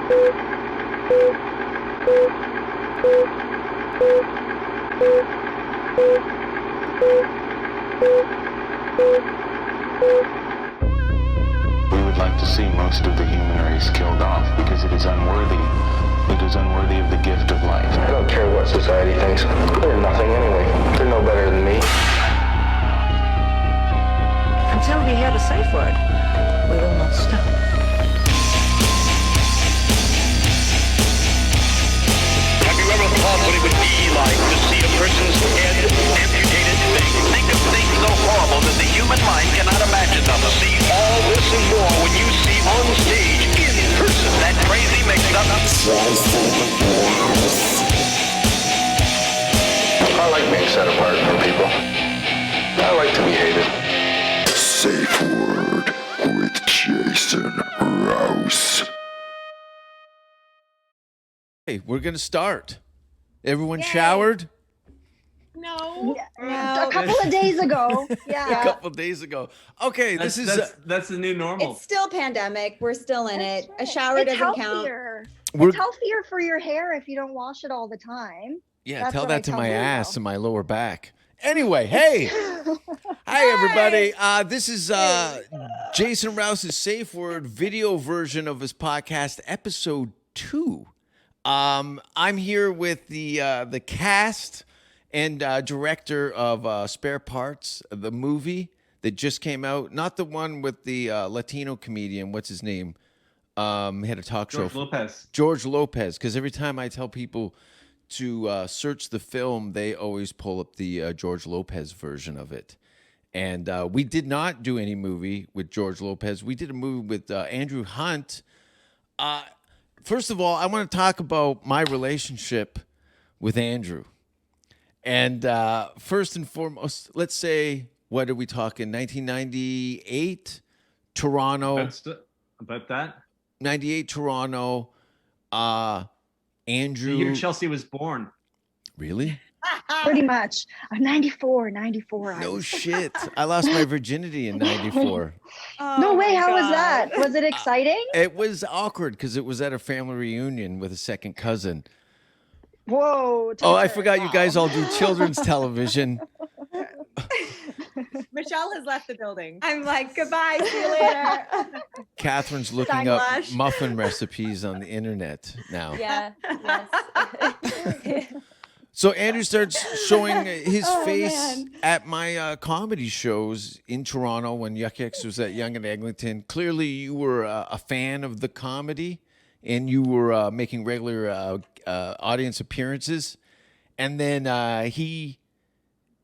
We would like to see most of the human race killed off because it is unworthy. It is unworthy of the gift of life. I don't care what society thinks. They're nothing anyway. They're no better than me. Until we hear the safe word, we will not stop. Have you ever thought what it would be like to see a person's head amputated? Think of things so horrible that the human mind cannot imagine them. See all this and more when you see on stage, in person, that crazy mixed up. I like being set apart from people. I like to be hated. Safe Word with Jason Rouse. Hey, we're gonna start. Everyone showered? No. A couple of days ago. Yeah. A couple days ago. Okay, that's the new normal. It's still pandemic. We're still in it. A shower doesn't count. It's healthier for your hair if you don't wash it all the time. Yeah, That's tell what that I to tell my Bruno. ass and my lower back. Anyway, hey. Hi, everybody. This is Jason Rouse's Safe Word video version of his podcast, episode 2. I'm here with the cast and director of Spareparts, the movie that just came out. Not the one with the Latino comedian. What's his name? He had a talk show. George Lopez. Because every time I tell people to search the film, they always pull up the George Lopez version of it. And we did not do any movie with George Lopez. We did a movie with Andrew Hunt. First of all, I want to talk about my relationship with Andrew. And first and foremost, let's say, what are we talking? 1998, Toronto. About that? 98, Toronto. Andrew. The year Chelsea was born. Really? Pretty much. 94. No shit. I lost my virginity in 94. No way. How was that? Was it exciting? It was awkward because it was at a family reunion with a second cousin. Whoa. Oh, I forgot you guys all do children's television. Michelle has left the building. I'm like, goodbye, see you later. Catherine's looking up muffin recipes on the internet now. Yeah. Yes. So Andrew starts showing his face at my comedy shows in Toronto when Yuck Yucks was at Yonge and Eglinton. Clearly, you were a fan of the comedy, and you were making regular audience appearances. And then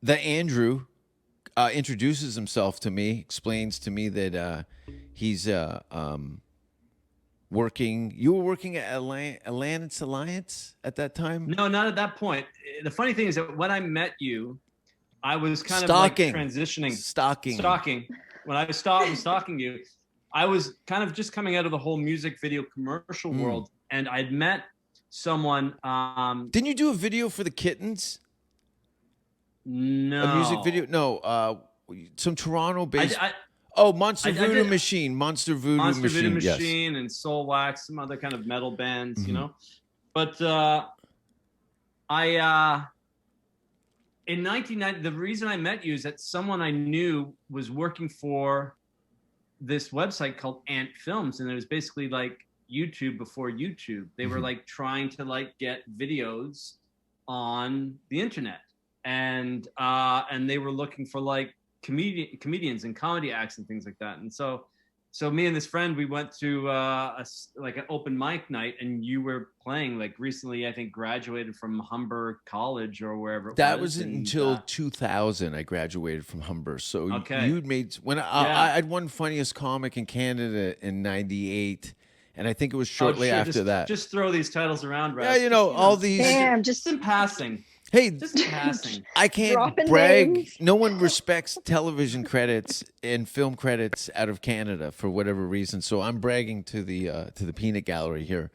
Andrew introduces himself to me, explains to me that he's working. You were working at Alliance at that time? No, not at that point. The funny thing is that when I met you, I was kind of like transitioning. Stalking. When I was stalking you, I was kind of just coming out of the whole music video commercial world, and I'd met someone. Didn't you do a video for the Kittens? No. A music video? No. Some Toronto-based. Monster Voodoo Machine. Monster Voodoo Machine, and Soul Wax, some other kind of metal bands, you know. But in 1990, the reason I met you is that someone I knew was working for this website called Ant Films, and it was basically like YouTube before YouTube. They were like trying to like get videos on the internet, and they were looking for like comedians and comedy acts and things like that. And so me and this friend, we went to like an open mic night, and you were playing. Like recently, I think graduated from Humber College or wherever. That wasn't until 2000. I graduated from Humber. So you'd made I had won funniest comic in Canada in '98. And I think it was shortly after that. Just throw these titles around, right? Yeah, you know, all these. Damn, just in passing. Hey, just in passing. I can't brag. Names. No one respects television credits and film credits out of Canada for whatever reason. So I'm bragging to the peanut gallery here.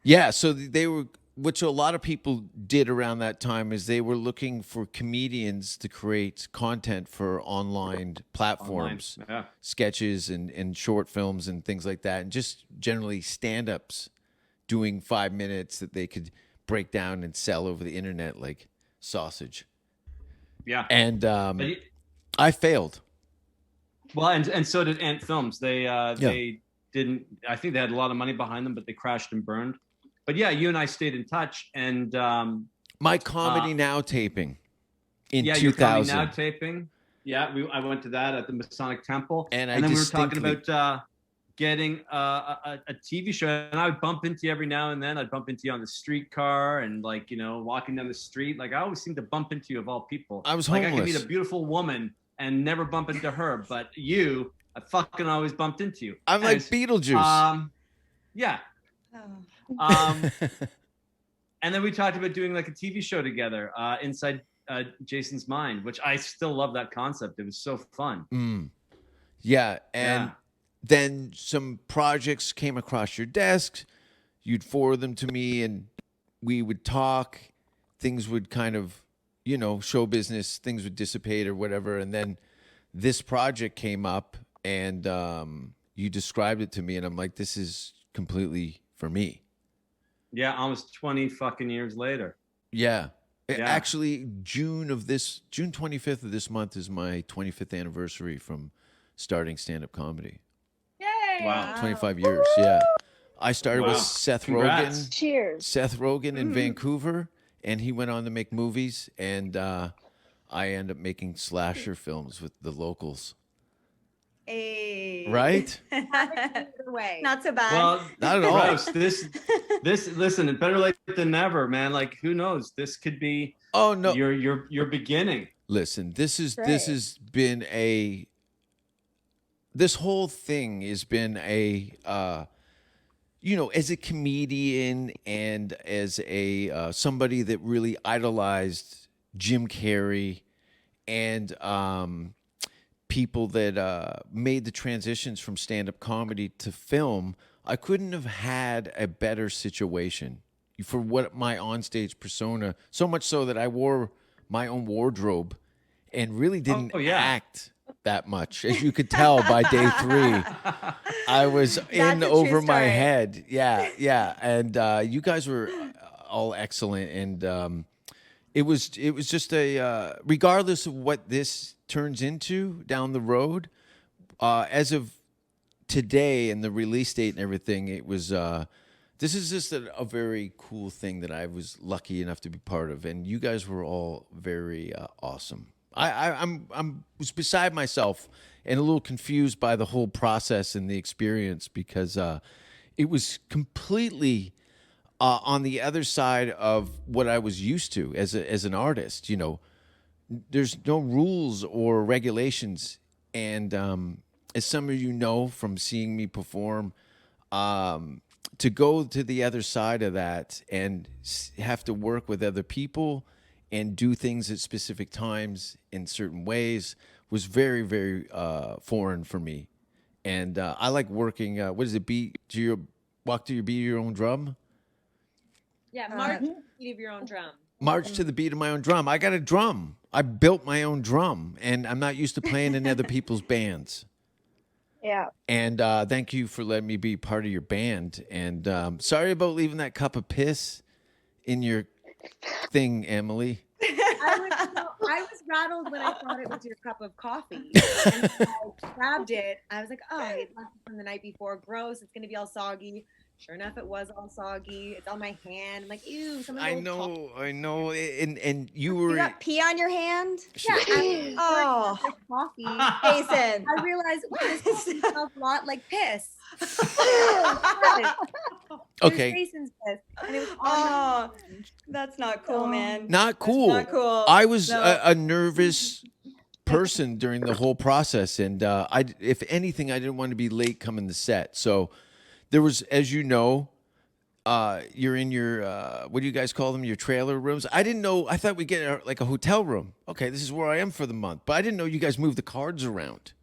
Yeah, so they were which a lot of people did around that time, is they were looking for comedians to create content for online platforms, Yeah. sketches and short films and things like that, and just generally stand-ups doing 5 minutes that they could break down and sell over the internet like sausage. Yeah. And But you- I failed. Well, and so did Ant Films. They didn't. I think they had a lot of money behind them, but they crashed and burned. But yeah, you and I stayed in touch, and My Comedy Now taping in yeah, your Comedy 2000. Now taping. Yeah, I went to that at the Masonic Temple, And then we were talking distinctly- about getting a TV show, and I would bump into you every now and then. I'd bump into you on the streetcar, and like walking down the street. Like I always seem to bump into you of all people. I was like I homeless. could meet a beautiful woman and never bump into her, but you, I fucking always bumped into you. I'm like Anyways, Beetlejuice. Yeah. And then we talked about doing like a TV show together, inside Jason's mind, which I still love that concept. It was so fun. Yeah, and then some projects came across your desk. You'd forward them to me, and we would talk. Things would kind of, show business, things would dissipate or whatever. And then this project came up, and you described it to me, and I'm like, this is completely for me. Yeah, almost 20 fucking years later. Yeah. Yeah. Actually, June 25th of this month is my 25th anniversary from starting stand-up comedy. Yay! Wow. 25 years, yeah. I started with Wow. Seth Congrats. Rogen. Cheers. Seth Rogen in Vancouver, and he went on to make movies, and I ended up making slasher films with the locals. Hey. Right? Either way. Not so bad. Well, Not at all. Gross. This, listen, better late than never, man. Like, who knows? This could be Oh no! your beginning. Listen, this Right. has been this whole thing has been as a comedian and as a somebody that really idolized Jim Carrey and people that made the transitions from stand-up comedy to film, I couldn't have had a better situation for what my onstage persona, so much so that I wore my own wardrobe and really didn't Oh, yeah. act that much. As you could tell by day 3, I was in a true over my story. head. Yeah. And you guys were all excellent. And it was just regardless of what this turns into down the road, as of today and the release date and everything, it was this is just a very cool thing that I was lucky enough to be part of, and you guys were all very awesome. I was beside myself and a little confused by the whole process and the experience because it was completely on the other side of what I was used to as an artist. There's no rules or regulations, and as some of you know from seeing me perform, to go to the other side of that and have to work with other people and do things at specific times in certain ways was very, very foreign for me. And I like working. What is it? Walk to your beat of your own drum. Yeah, march to the beat of your own drum. March to the beat of my own drum. I got a drum. I built my own drum, and I'm not used to playing in other people's bands. Yeah. And thank you for letting me be part of your band. And sorry about leaving that cup of piss in your thing, Emily. I was rattled when I thought it was your cup of coffee. And I grabbed it. I was like, oh, I left it from the night before. Gross. It's going to be all soggy. Sure enough, it was all soggy. It's on my hand. I'm like, ew. I know. And you were. You got pee on your hand? Yeah. Oh. Coffee. Jason. I realized, wow, this coffee smells a lot like piss. Okay. It was Jason's piss. And it was on my Oh, that's not cool, man. Not cool. Not cool. I was No. a nervous person during the whole process, and if anything, I didn't want to be late coming to set. So there was, as you know, you're in your what do you guys call them? Your trailer rooms. I didn't know. I thought we'd get like a hotel room. Okay, this is where I am for the month, but I didn't know you guys moved the cards around.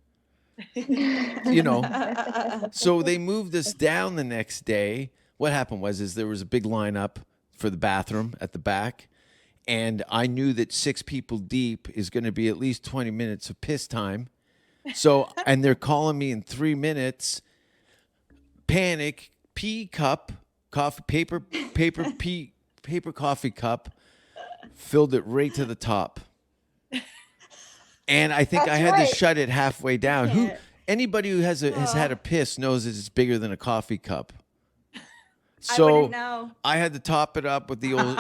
So they moved us down the next day. What happened was there was a big lineup for the bathroom at the back. And I knew that 6 people deep is going to be at least 20 minutes of piss time. So, and they're calling me in 3 minutes. Panic, pee cup, coffee, paper coffee cup, filled it right to the top. And I think I had to shut it halfway down. Anybody who has had a piss knows that it's bigger than a coffee cup. So I wouldn't know. I had to top it up with the old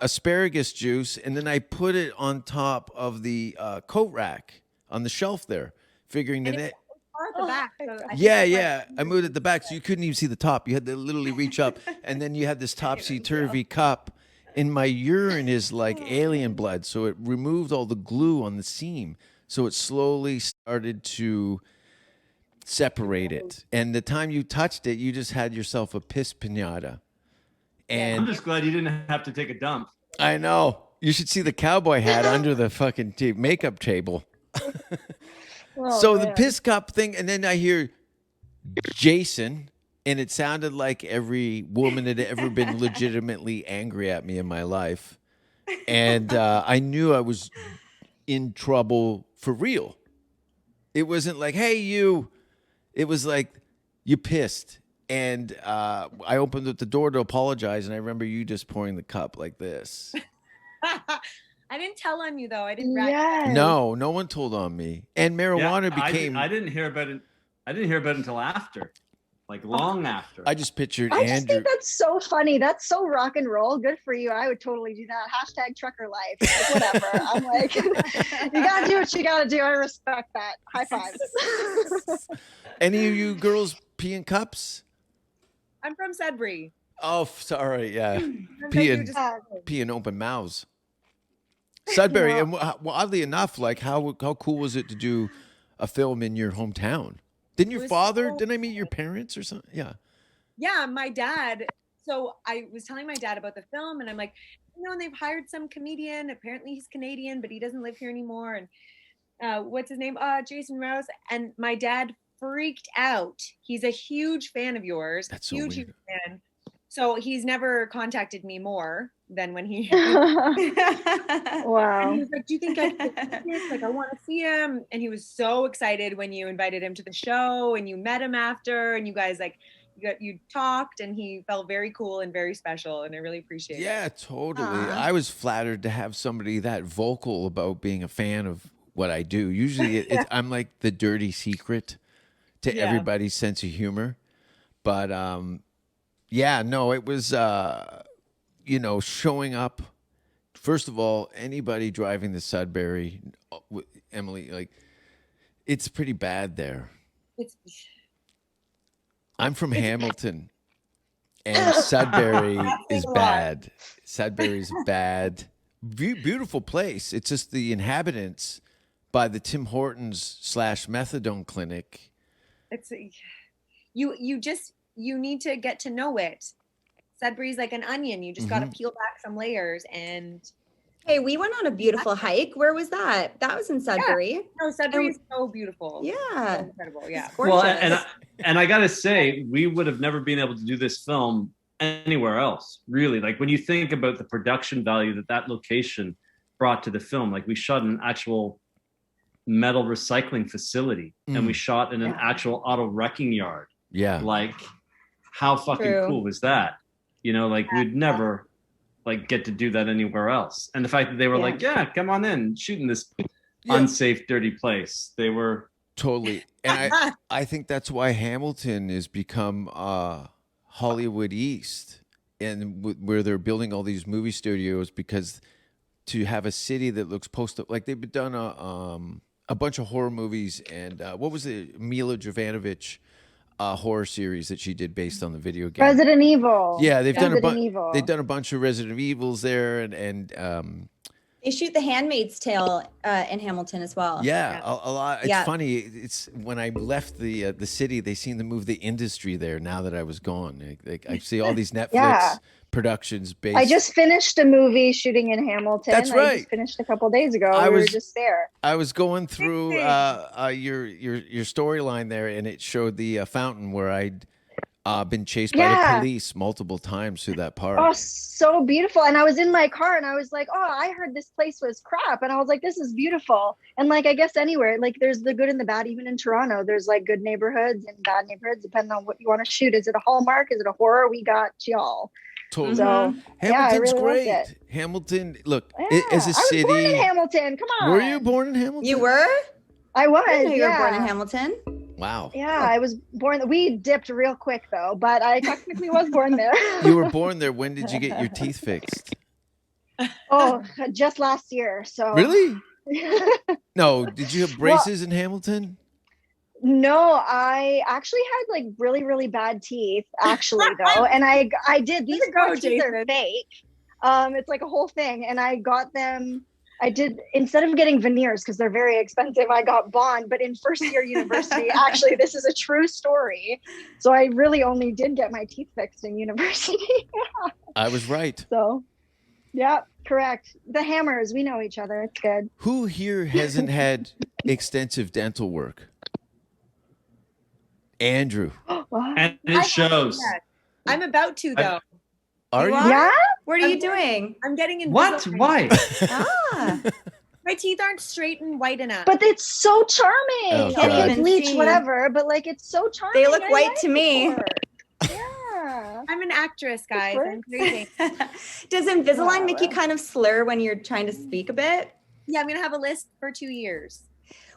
asparagus juice, and then I put it on top of the coat rack on the shelf there, figuring that it. Far at the back. So Yeah. I moved it at the back, so you couldn't even see the top. You had to literally reach up, and then you had this topsy-turvy cup. And my urine is like alien blood, so it removed all the glue on the seam. So it slowly started to separate it. And the time you touched it, you just had yourself a piss pinata. And I'm just glad you didn't have to take a dump. I know. You should see the cowboy hat under the fucking makeup table. The piss cup thing, and then I hear Jason, and it sounded like every woman had ever been legitimately angry at me in my life. And I knew I was in trouble for real. It wasn't like, hey, you. It was like, you pissed. And I opened up the door to apologize, and I remember you just pouring the cup like this. I didn't tell on you though. I didn't. No one told on me. And marijuana became. I didn't hear about it. I didn't hear about it until after, like long after. I just pictured I Andrew. just think that's so funny. That's so rock and roll. Good for you. I would totally do that. Hashtag trucker life. Like, whatever. I'm like, you gotta do what you gotta do. I respect that. High fives. Any of you girls pee in cups? I'm from Sudbury. Oh, sorry. Yeah. Pee in open mouths. Sudbury. And oddly enough, like how cool was it to do a film in your hometown? Didn't I meet your parents or something? Yeah. Yeah, my dad. So I was telling my dad about the film, and I'm like, and they've hired some comedian. Apparently he's Canadian, but he doesn't live here anymore. And what's his name? Jason Rouse. And my dad freaked out. He's a huge fan of yours. That's so huge weird. fan. So he's never contacted me more than when he. Wow. And he was like, "Do you think I can do this? Like, I want to see him." And he was so excited when you invited him to the show, and you met him after, and you guys you talked, and he felt very cool and very special, and I really appreciate it. Yeah, totally. I was flattered to have somebody that vocal about being a fan of what I do. Usually, I'm like the dirty secret to everybody's sense of humor, but it was showing up. First of all, anybody driving the Sudbury, Emily, like, it's pretty bad there. I'm from Hamilton, and Sudbury is bad. Sudbury's bad. Beautiful place. It's just the inhabitants by the Tim Hortons / methadone clinic. It's you need to get to know it. Sudbury's like an onion. You just got to peel back some layers. And hey, we went on a beautiful hike. Where was that? That was in Sudbury. Yeah. No, Sudbury is so beautiful. Yeah. So incredible. Yeah. Well, and I gotta say, we would have never been able to do this film anywhere else, really. Like, when you think about the production value that location brought to the film, like, we shot in an actual metal recycling facility, and we shot in an actual auto wrecking yard. Yeah. Like, how fucking cool was that? We'd never get to do that anywhere else. And the fact that they were like, yeah, come on in, shoot in this unsafe, dirty place. They were totally. And I think that's why Hamilton has become Hollywood East, and where they're building all these movie studios, because to have a city that looks like they've done a bunch of horror movies, and what was it, Mila Jovanovic horror series that she did based on the video game Resident Evil. Yeah, they've done Evil. a bunch of Resident Evils there, and they shoot The Handmaid's Tale in Hamilton as well. Yeah, a lot. It's funny. It's when I left the city, they seem to move the industry there. Now that I was gone, I see all these Netflix productions based. I just finished a movie shooting in Hamilton. That's right. I just finished a couple days ago. We were just there. I was going through your storyline there, and it showed the fountain where been chased by the police multiple times through that park. Oh, so beautiful. And I was in my car and I was like, oh, I heard this place was crap. And I was like, this is beautiful. And like, I guess anywhere, like there's the good and the bad, even in Toronto, there's like good neighborhoods and bad neighborhoods, depending on what you want to shoot. Is it a Hallmark? Is it a horror? We got y'all. Totally. So Hamilton's really great. Hamilton, look, as a I city. was born in Hamilton. Come on. Were you born in Hamilton? You were? I was. I didn't know you were born in Hamilton. Wow. Yeah, I was born. We dipped real quick though, but I technically was born there. You were born there. When did you get your teeth fixed? Oh, just last year. So Really? No. Did you have braces in Hamilton? No, I actually had like really, really bad teeth actually though. And I did, these teeth are fake. It's like a whole thing. And I got them, instead of getting veneers, because they're very expensive, I got bond, but in first year university, actually, this is a true story. So I really only did get my teeth fixed in university. I was right. So yeah, correct. The Hammers, we know each other. It's good. Who here hasn't had extensive dental work? Andrew. And it shows. I'm about to though. Are you? Yeah? What are you doing? I'm getting in. What? Why? My teeth aren't straight and white enough. But it's so charming. Oh, Okay, God. like bleach, whatever, but like it's so charming. They look I white like to me. it. Yeah. I'm an actress, guys. I'm crazy. Does Invisalign make you kind of slur when you're trying to speak a bit? Yeah, I'm gonna have a list for 2 years.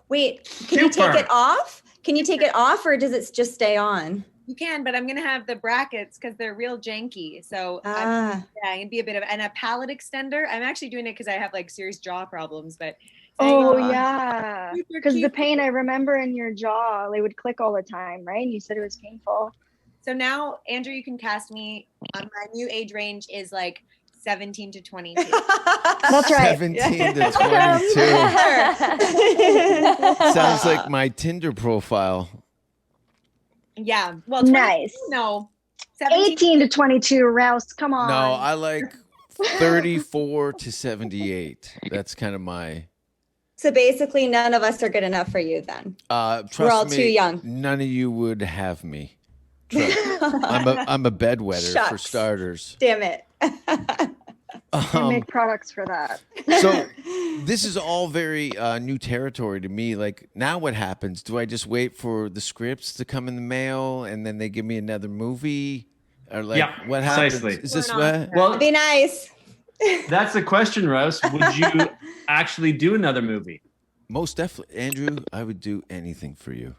Wait, can you take it off? Can you take it off, or does it just stay on? You can, but I'm gonna have the brackets because they're real janky. So I'm gonna be a bit of a palate extender. I'm actually doing it because I have like serious jaw problems. But yeah, because the pain I remember in your jaw, they would click all the time, right? And you said it was painful. So now, Andrew, you can cast me on my new age range is like 17 to 22. That's right. 17 to 22. Sounds like my Tinder profile. Yeah. Well, nice. No. 18 to 22, Rouse. Come on. No, I like 34 to 78. That's kind of my. So basically, none of us are good enough for you then. Trust We're all me, too young. None of you would have me. I'm a bedwetter for starters. Damn it. I make products for that. So this is all very new territory to me. Like, now what happens? Do I just wait for the scripts to come in the mail and then they give me another movie? Or like, what happens? Precisely. Is this what? Well, be nice. That's the question, Rose. Would you actually do another movie? Most definitely. Andrew, I would do anything for you.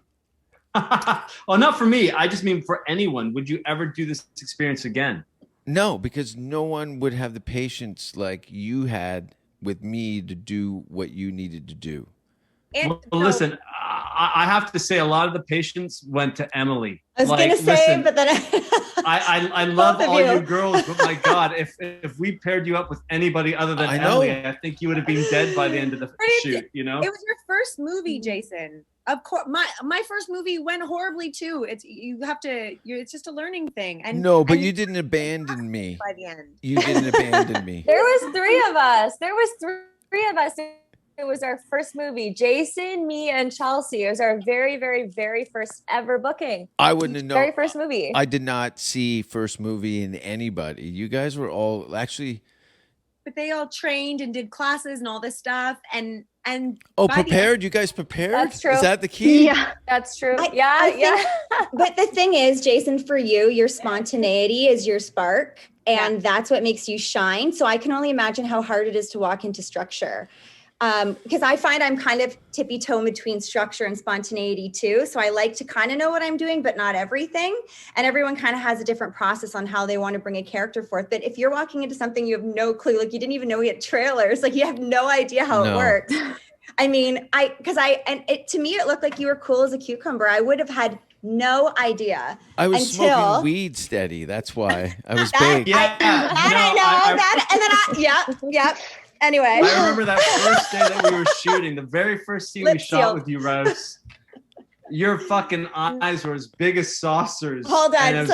Oh, not for me. I just mean for anyone. Would you ever do this experience again? No, because no one would have the patience like you had with me to do what you needed to do. Well, listen, I have to say a lot of the patience went to Emily. I was going to say, but then I love Both of all you. you girls, but my God, if we paired you up with anybody other than Emily, I think you would have been dead by the end of the shoot. You know, It was your first movie, Jason. Of course, my first movie went horribly too. It's it's just a learning thing. And No, but you didn't abandon me. By the end, You didn't abandon me. There was three of us. It was our first movie. Jason, me, and Chelsea. It was our very, very, very first ever booking. I wouldn't have known. Very first movie. I did not see first movie in anybody. You guys were all actually. but they all trained and did classes and all this stuff. And Oh, by the prepared? You guys prepared? That's true. Is that the key? Yeah, that's true. I think- But the thing is, Jason, for you, your spontaneity is your spark, and that's what makes you shine. So I can only imagine how hard it is to walk into structure. Because I find I'm kind of tippy-toe between structure and spontaneity too. So I like to kind of know what I'm doing, but not everything. And everyone kind of has a different process on how they want to bring a character forth. But if you're walking into something you have no clue, like you didn't even know we had trailers, like you have no idea how it works. I mean, to me, it looked like you were cool as a cucumber. I would have had no idea. I was smoking weed steady. That's why I was baked. Anyway. I remember that first day that we were shooting, the very first scene we shot with you, Rose. Your fucking eyes were as big as saucers. Hold on. And I was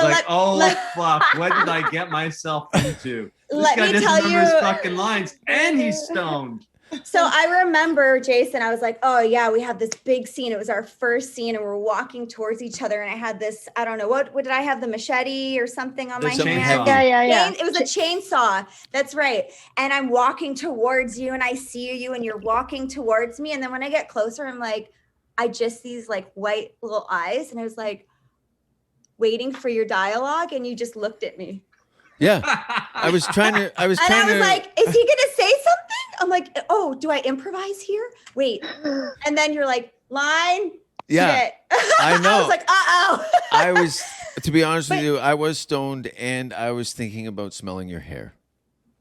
fuck, what did I get myself into? This guy doesn't remember his fucking lines, and he's stoned. So I remember, Jason, I was like, oh yeah, we have this big scene. It was our first scene and we're walking towards each other. And I had this, I don't know, what did I have? The machete or something on There's my something hand? heavy. Yeah. It was a chainsaw. That's right. And I'm walking towards you and I see you and you're walking towards me. And then when I get closer, I'm like, I just see these like white little eyes. And I was like, waiting for your dialogue. And you just looked at me. Yeah. I was trying to. And I was like, is he going to say something? I'm like, oh, do I improvise here? Wait. And then you're like, line. Yeah. Shit. I know. I was like, uh-oh. I was, to be honest with you, I was stoned and I was thinking about smelling your hair.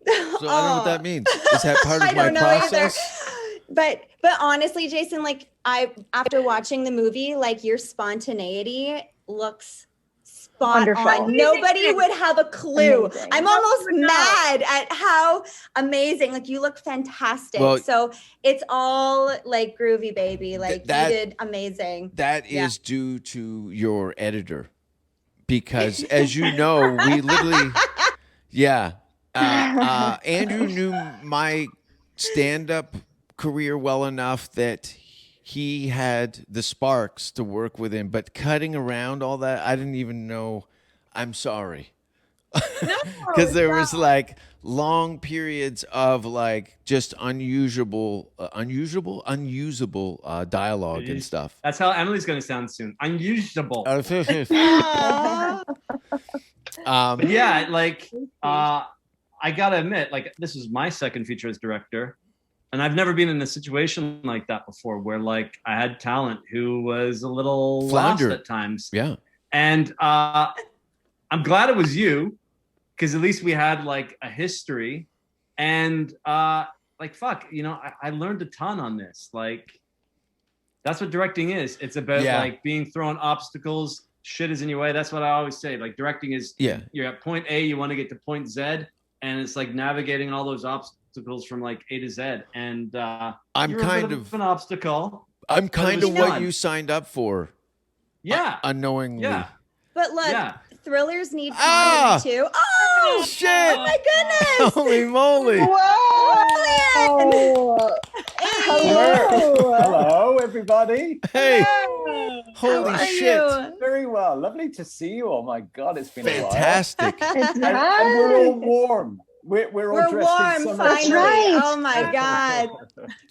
So I don't know what that means. Is that part of my process? But honestly, Jason, like after watching the movie, like your spontaneity looks spot Wonderful. on. Nobody would have a clue. Amazing. I'm almost mad at how amazing. Like you look fantastic. Well, so it's all like groovy, baby. Like you did amazing. That is due to your editor, because as you know, we literally, Andrew knew my stand-up career well enough that he had the sparks to work with him, but cutting around all that, I didn't even know. I'm sorry. Because there was like long periods of like just unusable dialogue and stuff. That's how Emily's going to sound soon. Unusable. Yeah, like I gotta admit, like this is my second feature as director. And I've never been in a situation like that before where like I had talent who was a little Flounder. lost at times. Yeah. And I'm glad it was you, because at least we had like a history. And like, fuck, you know, I learned a ton on this. Like, that's what directing is. It's about like being thrown obstacles. Shit is in your way. That's what I always say. Like directing is, you're at point A, you want to get to point Z. And it's like navigating all those obstacles from like A to Z, and I'm kind of an obstacle. I'm kind of what you signed up for. Yeah, unknowingly. Yeah, but look, thrillers need comedy too. Oh shit! Oh my goodness! Holy moly! Whoa! Hello, everybody. Hey! Hello. Holy shit! Very well. Lovely to see you. Oh my God, it's been fantastic. A while. and we're all warm. We're all dressed warm, in summer. finally. Right. Oh my God.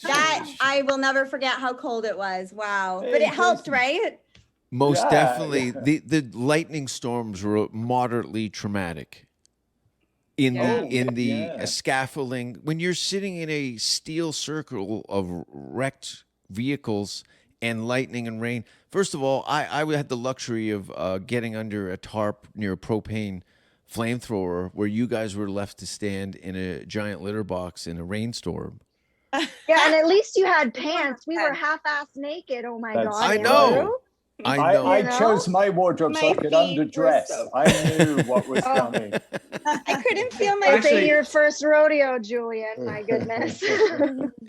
That I will never forget how cold it was. Wow. But it helped, right? Most definitely. The lightning storms were moderately traumatic. In the scaffolding, when you're sitting in a steel circle of wrecked vehicles and lightning and rain. First of all, I had the luxury of getting under a tarp near a propane flamethrower where you guys were left to stand in a giant litter box in a rainstorm. Yeah, and at least you had pants. We were half-ass naked. Oh my God. I know. I chose my wardrobe so I could underdress. I knew what was coming. I couldn't feel my It's your first rodeo, Julian. My goodness.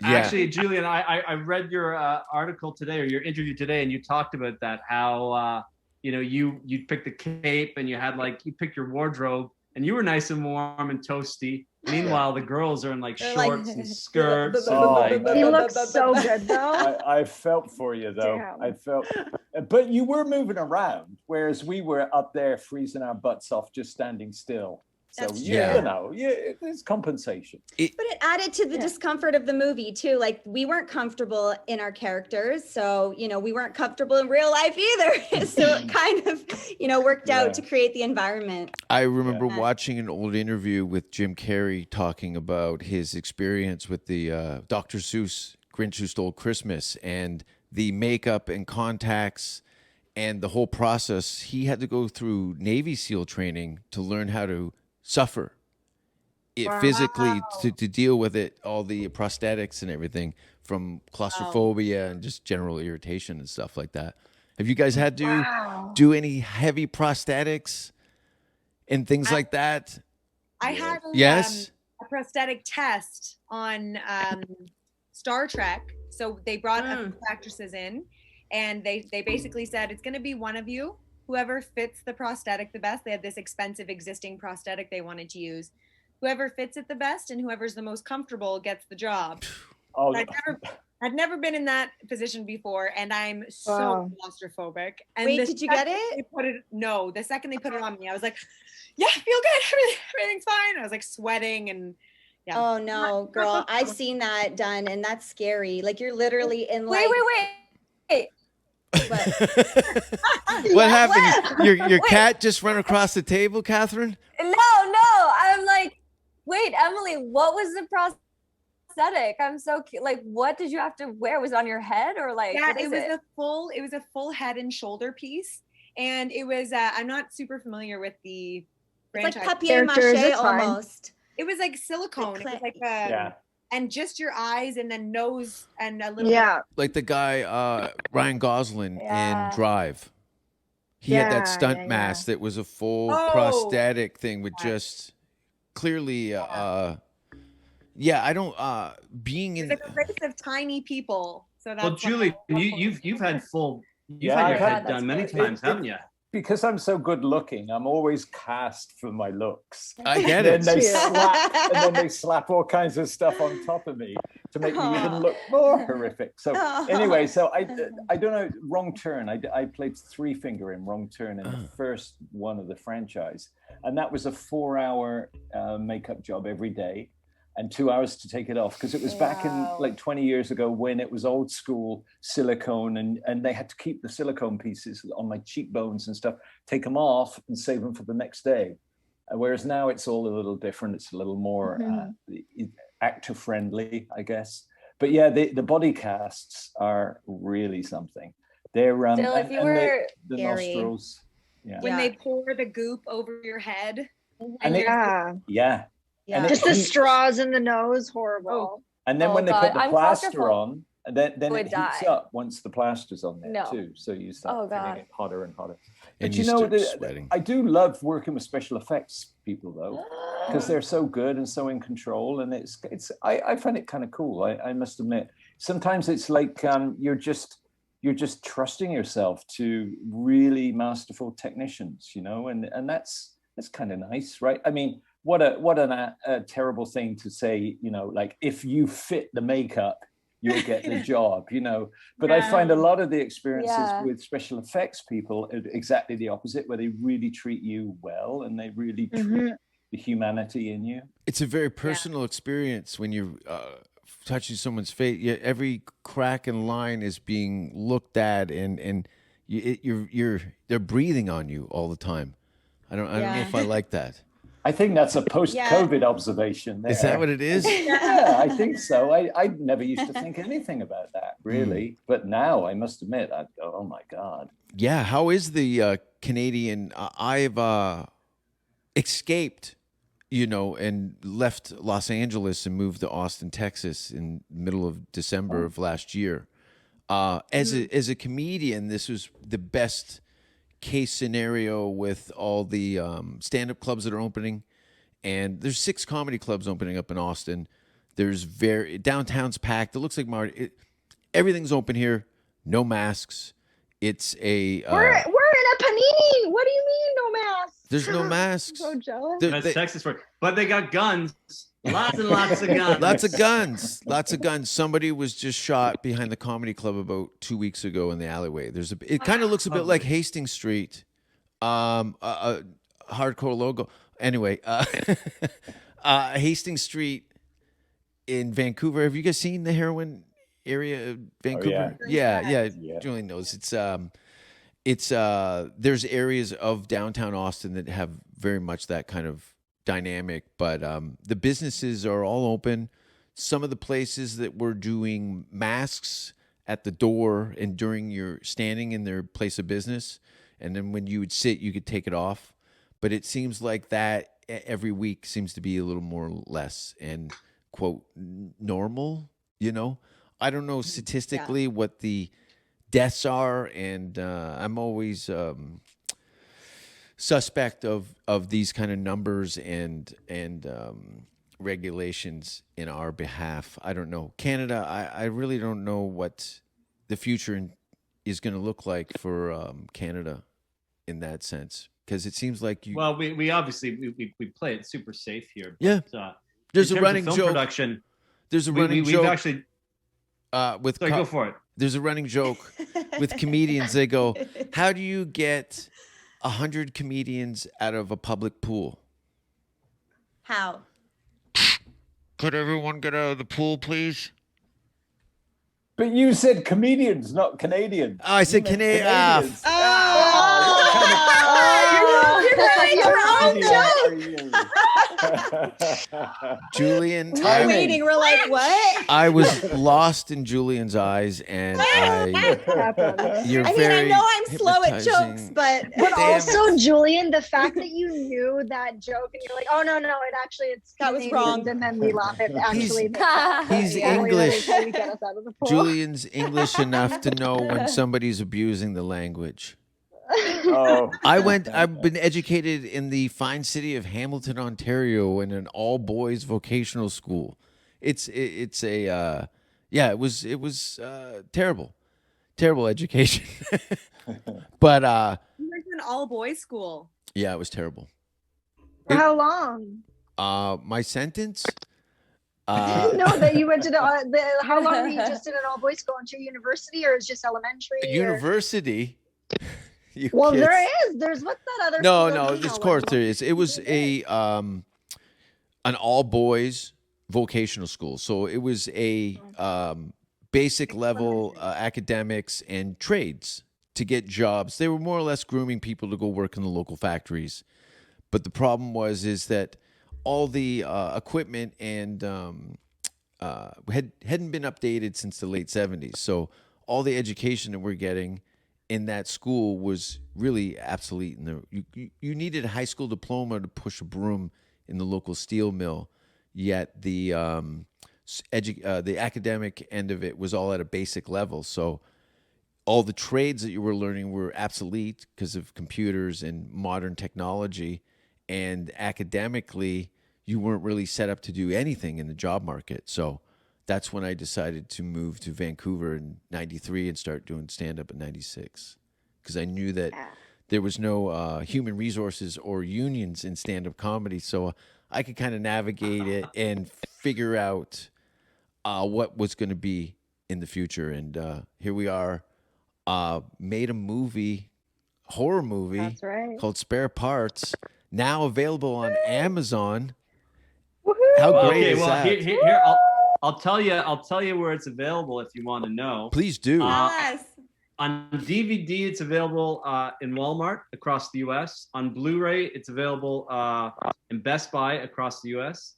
Actually, Julian, I read your article today or your interview today, and you talked about that, how you know, you picked the cape and you picked your wardrobe and you were nice and warm and toasty. Meanwhile, the girls are in like shorts and skirts. He looks so good though. I felt for you though. Damn. I felt, but you were moving around, whereas we were up there freezing our butts off, just standing still. So you know, there's compensation. But it added to the discomfort of the movie too. Like we weren't comfortable in our characters, so you know we weren't comfortable in real life either. So it kind of, you know, worked out to create the environment. I remember watching an old interview with Jim Carrey talking about his experience with the Dr. Seuss Grinch Who Stole Christmas and the makeup and contacts and the whole process. He had to go through Navy SEAL training to learn how to suffer it physically to deal with it, all the prosthetics and everything from claustrophobia and just general irritation and stuff like that. Have you guys had to do any heavy prosthetics and things like that? I had a prosthetic test on Star Trek. So they brought a few actresses in and they basically said, it's going to be one of you. Whoever fits the prosthetic the best, they had this expensive existing prosthetic they wanted to use. Whoever fits it the best and whoever's the most comfortable gets the job. Oh, I'd never been in that position before, and I'm so claustrophobic. And Wait, did you get it? No, the second they put it on me, I was like, yeah, I feel good. Everything's fine. I was like sweating and yeah. Oh no, girl. I've seen that done, and that's scary. Like you're literally in like. Wait. What happened? Your cat just ran across the table, Catherine? No. I'm like, wait, Emily, what was the prosthetic? I'm so like, what did you have to wear? Was it on your head or like? Yeah, it was a full head and shoulder piece, and it was. I'm not super familiar with the franchise. It's like papier-mâché almost. It was like silicone. It was like and just your eyes and then nose and a little. Yeah. Like the guy Ryan Gosling in Drive. He had that stunt mask that was a full prosthetic thing with just clearly. I don't. Being in like a race of tiny people. So that's. Well, Julie, you've had your head done many times, haven't you? Because I'm so good looking, I'm always cast for my looks. I get it. And then they slap all kinds of stuff on top of me to make me even look more horrific. So anyway, so I don't know, Wrong Turn. I played Three Finger in Wrong Turn in the first one of the franchise. And that was a 4-hour makeup job every day and 2 hours to take it off, because it was back in like 20 years ago when it was old school silicone, and they had to keep the silicone pieces on my cheekbones and stuff, take them off and save them for the next day. Whereas now it's all a little different. It's a little more actor friendly, I guess. But yeah, the body casts are really something. They're Still, if you were the nostrils. Yeah. When they pour the goop over your head. And And just the straws in the nose, horrible. And then when they put the plaster on, then it heats up once the plaster's on there too. So you start feeling it hotter and hotter. And but you know, sweating. I do love working with special effects people though, because they're so good and so in control. And I find it kind of cool. I must admit, sometimes it's like you're just trusting yourself to really masterful technicians, you know, and that's kind of nice, right? I mean, what a terrible thing to say, you know, like if you fit the makeup, you'll get the job, you know. But I find a lot of the experiences with special effects people are exactly the opposite, where they really treat you well and they really treat the humanity in you. It's a very personal experience when you're touching someone's face. Every crack and line is being looked at, and they're breathing on you all the time. I don't know if I like that. I think that's a post-COVID observation there. Is that what it is? Yeah, I think so. I never used to think anything about that, really. But now, I must admit, oh my God. Yeah, how is the Canadian? I've escaped, you know, and left Los Angeles and moved to Austin, Texas in the middle of December of last year. As a comedian, this was the best case scenario with all the stand-up clubs that are opening, and there's 6 comedy clubs opening up in Austin. There's downtown's packed. It looks like everything's open here. No masks. It's a we're in a panini. What do you mean no masks? There's no masks. I'm so jealous. That's Texas for it. But they got guns. Lots and lots of guns. Lots of guns. Somebody was just shot behind the comedy club about 2 weeks ago in the alleyway. It kind of looks a bit like Hastings Street, a hardcore logo. Anyway, Hastings Street in Vancouver. Have you guys seen the heroin area of Vancouver? Oh, yeah. Julian knows. It's there's areas of downtown Austin that have very much that kind of dynamic, but the businesses are all open. Some of the places that were doing masks at the door and during your standing in their place of business, and then when you would sit, you could take it off. But it seems like that every week seems to be a little more or less and quote normal. You know, I don't know statistically what the deaths are, and I'm always suspect of these kind of numbers and regulations in our behalf. I don't know. Canada, I really don't know what the future is going to look like for Canada in that sense, because it seems like you. Well, we obviously we play it super safe here. Yeah. But, there's a running film joke. Production. There's a running we've joke. Actually, Sorry, go for it. There's a running joke with comedians. They go, "How do you get 100 comedians out of a public pool?" How? Could everyone get out of the pool, please? But you said comedians, not Canadians. Oh, I said Canadians. You're ruining your own joke. Julian, We're waiting. We're like, what? I was lost in Julian's eyes, and you're I mean, very I know I'm slow at jokes, hypnotizing. but Also, Julian, the fact that you knew that joke and you're like, oh no, it's That was Canadians," wrong. and then we laugh at actually. He's English. Get us out of the pool. Julian's English enough to know when somebody's abusing the language. Oh, I've been educated in the fine city of Hamilton, Ontario, in an all boys vocational school. It was terrible education. But You went to an all boys school. yeah, it was terrible. For how long? My sentence. I didn't know that you went to how long were you just in an all boys school until university, or is just elementary? University. You Well, kids. there's what's that other? No, school? this course there is. It was an all boys vocational school, so it was a basic level academics and trades to get jobs. They were more or less grooming people to go work in the local factories, but the problem is that all the equipment and hadn't been updated since the late 70s. So all the education that we're getting in that school was really obsolete. You needed a high school diploma to push a broom in the local steel mill, yet the academic end of it was all at a basic level. So all the trades that you were learning were obsolete because of computers and modern technology, and academically you weren't really set up to do anything in the job market. So that's when I decided to move to Vancouver in 93 and start doing stand-up in 96, because I knew that there was no human resources or unions in stand-up comedy. So I could kind of navigate it and figure out what was going to be in the future. And here we are, made a horror movie That's right. called Spareparts, now available on Amazon. Woohoo! How great Okay, is well, that? here I'll tell you where it's available if you want to know. Please do. On DVD, it's available in Walmart across the U.S. On Blu-ray, it's available in Best Buy across the U.S.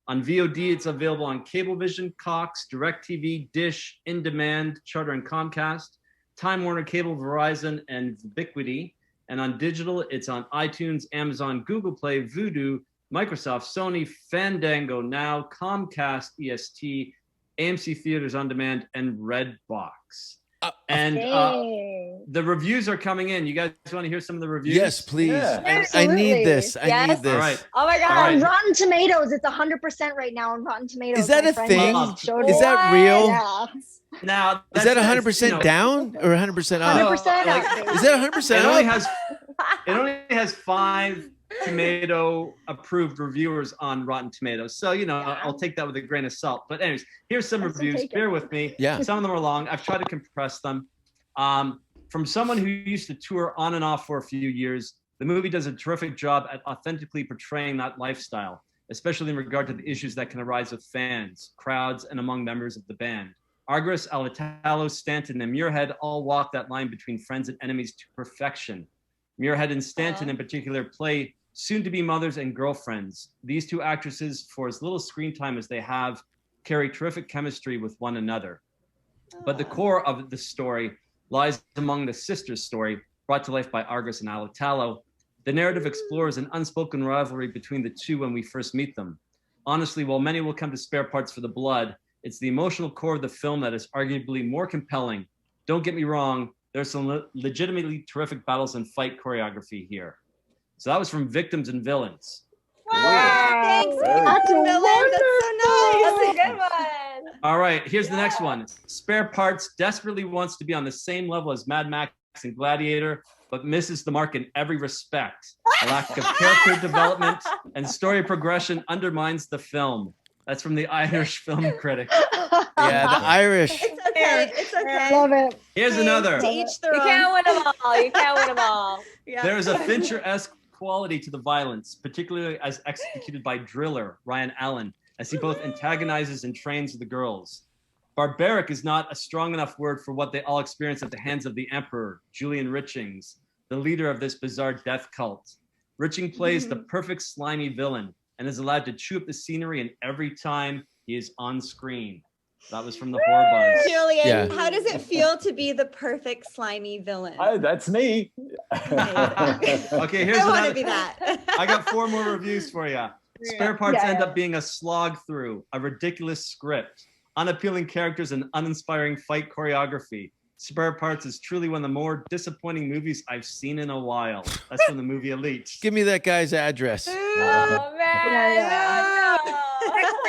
On VOD, it's available on Cablevision, Cox, DirecTV, Dish, In Demand, Charter and Comcast, Time Warner Cable, Verizon, and Ubiquity. And on digital, it's on iTunes, Amazon, Google Play, Vudu, Microsoft, Sony, Fandango Now, Comcast, EST, AMC Theaters On Demand, and Redbox. The reviews are coming in. You guys want to hear some of the reviews? Yes, please. Yeah. I need this. Absolutely. I need this. All right. Oh my god. All right. On Rotten Tomatoes, it's 100% right now on Rotten Tomatoes. Is that My a friend thing? showed me. Is that real? Yeah. Now, Is that 100% down or 100% up? 100% like- up. Is that 100% It only up? has 5 tomato approved reviewers on Rotten Tomatoes. So, I'll take that with a grain of salt. But anyways, here's some I'll still reviews. take it. Bear with me. Yeah. Some of them are long. I've tried to compress them. From someone who used to tour on and off for a few years, the movie does a terrific job at authentically portraying that lifestyle, especially in regard to the issues that can arise with fans, crowds, and among members of the band. Argyris, Alatalo, Stanton, and Muirhead all walk that line between friends and enemies to perfection. Muirhead and Stanton in particular play soon-to-be mothers and girlfriends. These two actresses, for as little screen time as they have, carry terrific chemistry with one another. But the core of the story lies among the sisters' story, brought to life by Argyris and Alatalo. The narrative explores an unspoken rivalry between the two when we first meet them. Honestly, while many will come to Spareparts for the blood, it's the emotional core of the film that is arguably more compelling. Don't get me wrong, there's some legitimately terrific battles and fight choreography here. So that was from Victims and Villains. Wow, thanks. That's Villain. That's so nice. That's a good one. All right, here's the next one. Spareparts desperately wants to be on the same level as Mad Max and Gladiator, but misses the mark in every respect. A lack of character development and story progression undermines the film. That's from the Irish film critic. Yeah, the Irish. It's okay. It's okay. Love it. Here's another. To each their You own. can't win them all. You can't win them all. Yeah. There is a Fincher-esque quality to the violence, particularly as executed by Driller, Ryan Allen, as he both antagonizes and trains the girls. Barbaric is not a strong enough word for what they all experience at the hands of the Emperor, Julian Richings, the leader of this bizarre death cult. Riching plays the perfect slimy villain and is allowed to chew up the scenery in every time he is on screen. That was from the Horror Buzz. Julian, Yeah. how does it feel to be the perfect slimy villain? Oh, that's me. Okay, here's I want another. to be that. I got 4 more reviews for you. Spare parts end up being a slog through, a ridiculous script, unappealing characters, and uninspiring fight choreography. Spare Parts is truly one of the more disappointing movies I've seen in a while. That's from the movie Elite. Give me that guy's address. Oh man.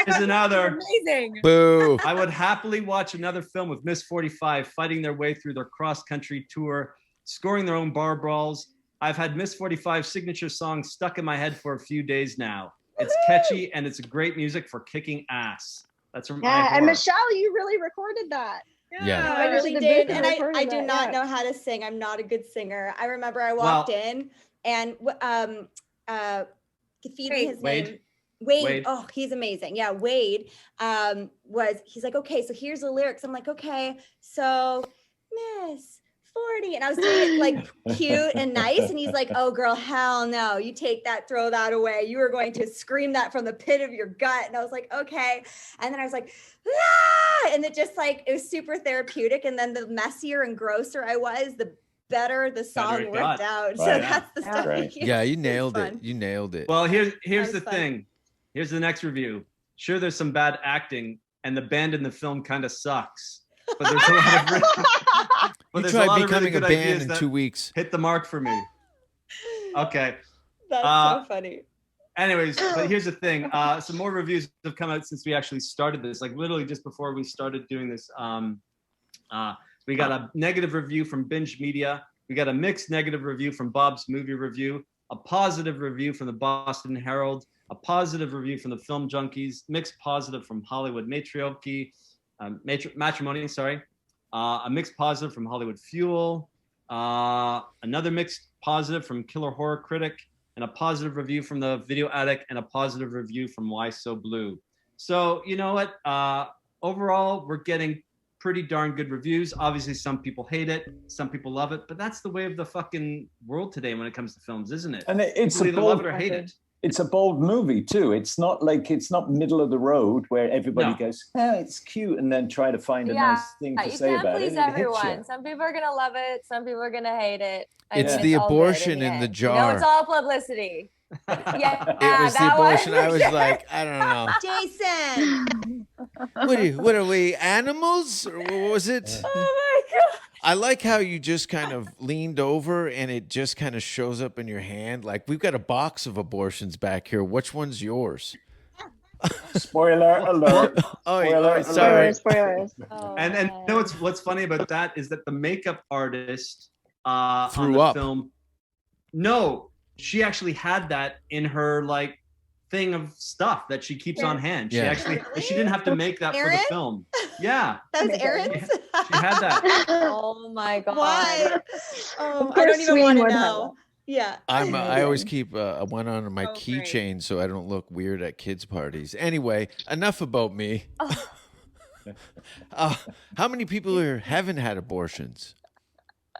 Here's another. Amazing. Boo. I would happily watch another film with Miss 45 fighting their way through their cross-country tour, scoring their own bar brawls. I've had Miss 45's signature song stuck in my head for a few days now. It's catchy and it's a great music for kicking ass. That's from Yeah, and iHorror. Michelle, you really recorded that. Yeah. No, I I really just did. did And I recorded do that, not yeah. know how to sing. I'm not a good singer. I remember I walked in and feeding his Wade. name. Wade. Wade. Oh, he's amazing. Yeah, Wade he's like, okay, so here's the lyrics. I'm like, okay, so Miss 40. And I was doing it like cute and nice. And he's like, oh girl, hell no. You take that, throw that away. You are going to scream that from the pit of your gut. And I was like, okay. And then I was like, ah! And it just like, it was super therapeutic. And then the messier and grosser I was, the better the song it worked got. out. So Right. that's the stuff. Right. Yeah, you It was nailed it. fun. You nailed it. Well, here's the was fun. thing. Here's the next review. Sure, there's some bad acting, and the band in the film kind of sucks. But there's a lot of You there's tried lot of becoming good a ideas band in that 2 weeks. hit the mark for me. Okay. That's Uh, so funny. Anyways, but here's the thing. Some more reviews have come out since we actually started this. Like literally just before we started doing this. We got a negative review from Binge Media. We got a mixed negative review from Bob's Movie Review. A positive review from the Boston Herald. A positive review from the Film Junkies. Mixed positive from Hollywood Matrimony. Sorry. A mixed positive from Hollywood Fuel. Another mixed positive from Killer Horror Critic. And a positive review from the Video Addict, and a positive review from Why So Blue. So you know what? Overall, we're getting pretty darn good reviews. Obviously, some people hate it, some people love it, but that's the way of the fucking world today when it comes to films, isn't it? And it's People a either love bold, it or hate it. it's a bold movie too. It's not middle of the road where everybody No. goes, oh, it's cute, and then try to find a Yeah, nice thing to you say can't about it. please It hits everyone. you. Some people are gonna love it. Some people are gonna hate it. It's mean, the all good abortion in the end. jar. No, it's all publicity. Yeah, It was the that one. abortion. I was like, I don't know. Jason. What are we, animals? Or what was it? Oh my god. I like how you just kind of leaned over and it just kind of shows up in your hand. Like, we've got a box of abortions back here. Which one's yours? Spoiler alert. Oh, Spoiler sorry. Spoilers. Oh, And man. you know what's funny about that is that the makeup artist on Threw the up. film, no, she actually had that in her like thing of stuff that she keeps on hand. She Yeah. actually she didn't have to make that for Aaron? the film. Yeah, That was Okay. Aaron's? she had that. Oh my god. Why? Oh, Of I don't course even Sweden want to would have know. Yeah. I always keep one on my Oh, great. keychain so I don't look weird at kids' parties. Anyway, enough about me. How many people here haven't had abortions?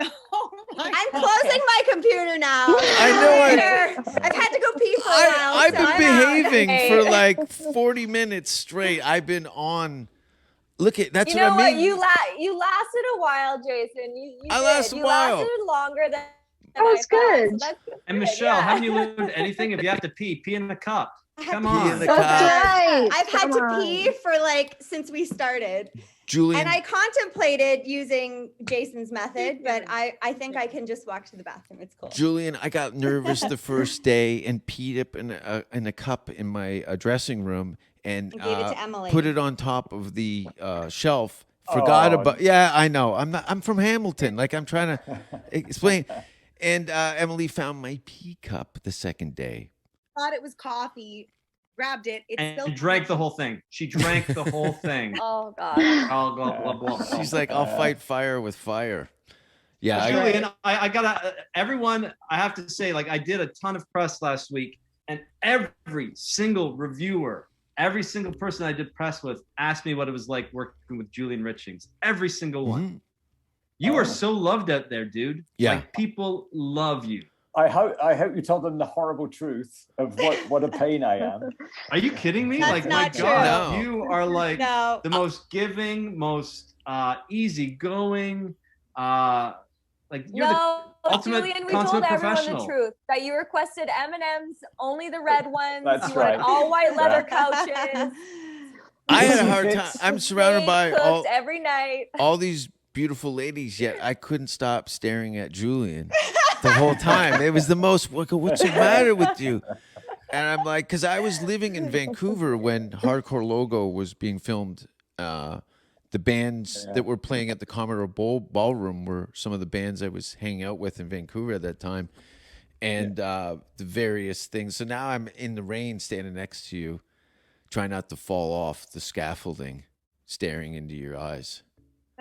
Oh my I'm God. closing my computer now. I know I've had to go pee for a while. I've so been I'm out. behaving for like 40 minutes straight. I've been on. Look at that's You know what I what? mean. You lasted a while, Jason. You I did. lasted a You while. lasted longer than That was I thought, so good. that's good. And Michelle, yeah. haven't you learned anything? If you have to pee in a cup. I had Come to on. pee in the so cup. bad. Right. I've had Come to on. pee for like since we started. Julian, And I contemplated using Jason's method, but I think I can just walk to the bathroom. It's cool. Julian, I got nervous the first day and peed up in a cup in my dressing room and I gave it to Emily. put it on top of the shelf. Forgot Oh. about. Yeah, I know. I'm from Hamilton. Like I'm trying to explain. And Emily found my pee cup the second day. Thought it was coffee. grabbed it. It's and still drank the whole thing. She drank the whole thing. Oh God. Oh, blah, blah, blah, blah. She's like, I'll fight fire with fire. Yeah. Julian, I gotta, everyone, I have to say, like, I did a ton of press last week, and every single reviewer, every single person I did press with asked me what it was like working with Julian Richings. Every single one. Mm-hmm. You are so loved out there, dude. Yeah. Like, people love you. I hope you told them the horrible truth of what a pain I am. Are you kidding me? That's like, not my God, true. you are like No. the most giving, most easygoing, like you're No, the ultimate Julian, we consummate told everyone professional. the truth that you requested M&Ms, only the red ones. That's you wanted right. all white leather couches. I had a hard time. I'm surrounded by Cooked all every night. these beautiful ladies, yet I couldn't stop staring at Julian the whhole time. It was the most, what's the matter with you? And I'm like, because I was living in Vancouver when Hardcore Logo was being filmed. The bands that were playing at the Commodore Ballroom were some of the bands I was hanging out with in Vancouver at that time. And the various things. So now I'm in the rain standing next to you, trying not to fall off the scaffolding, staring into your eyes.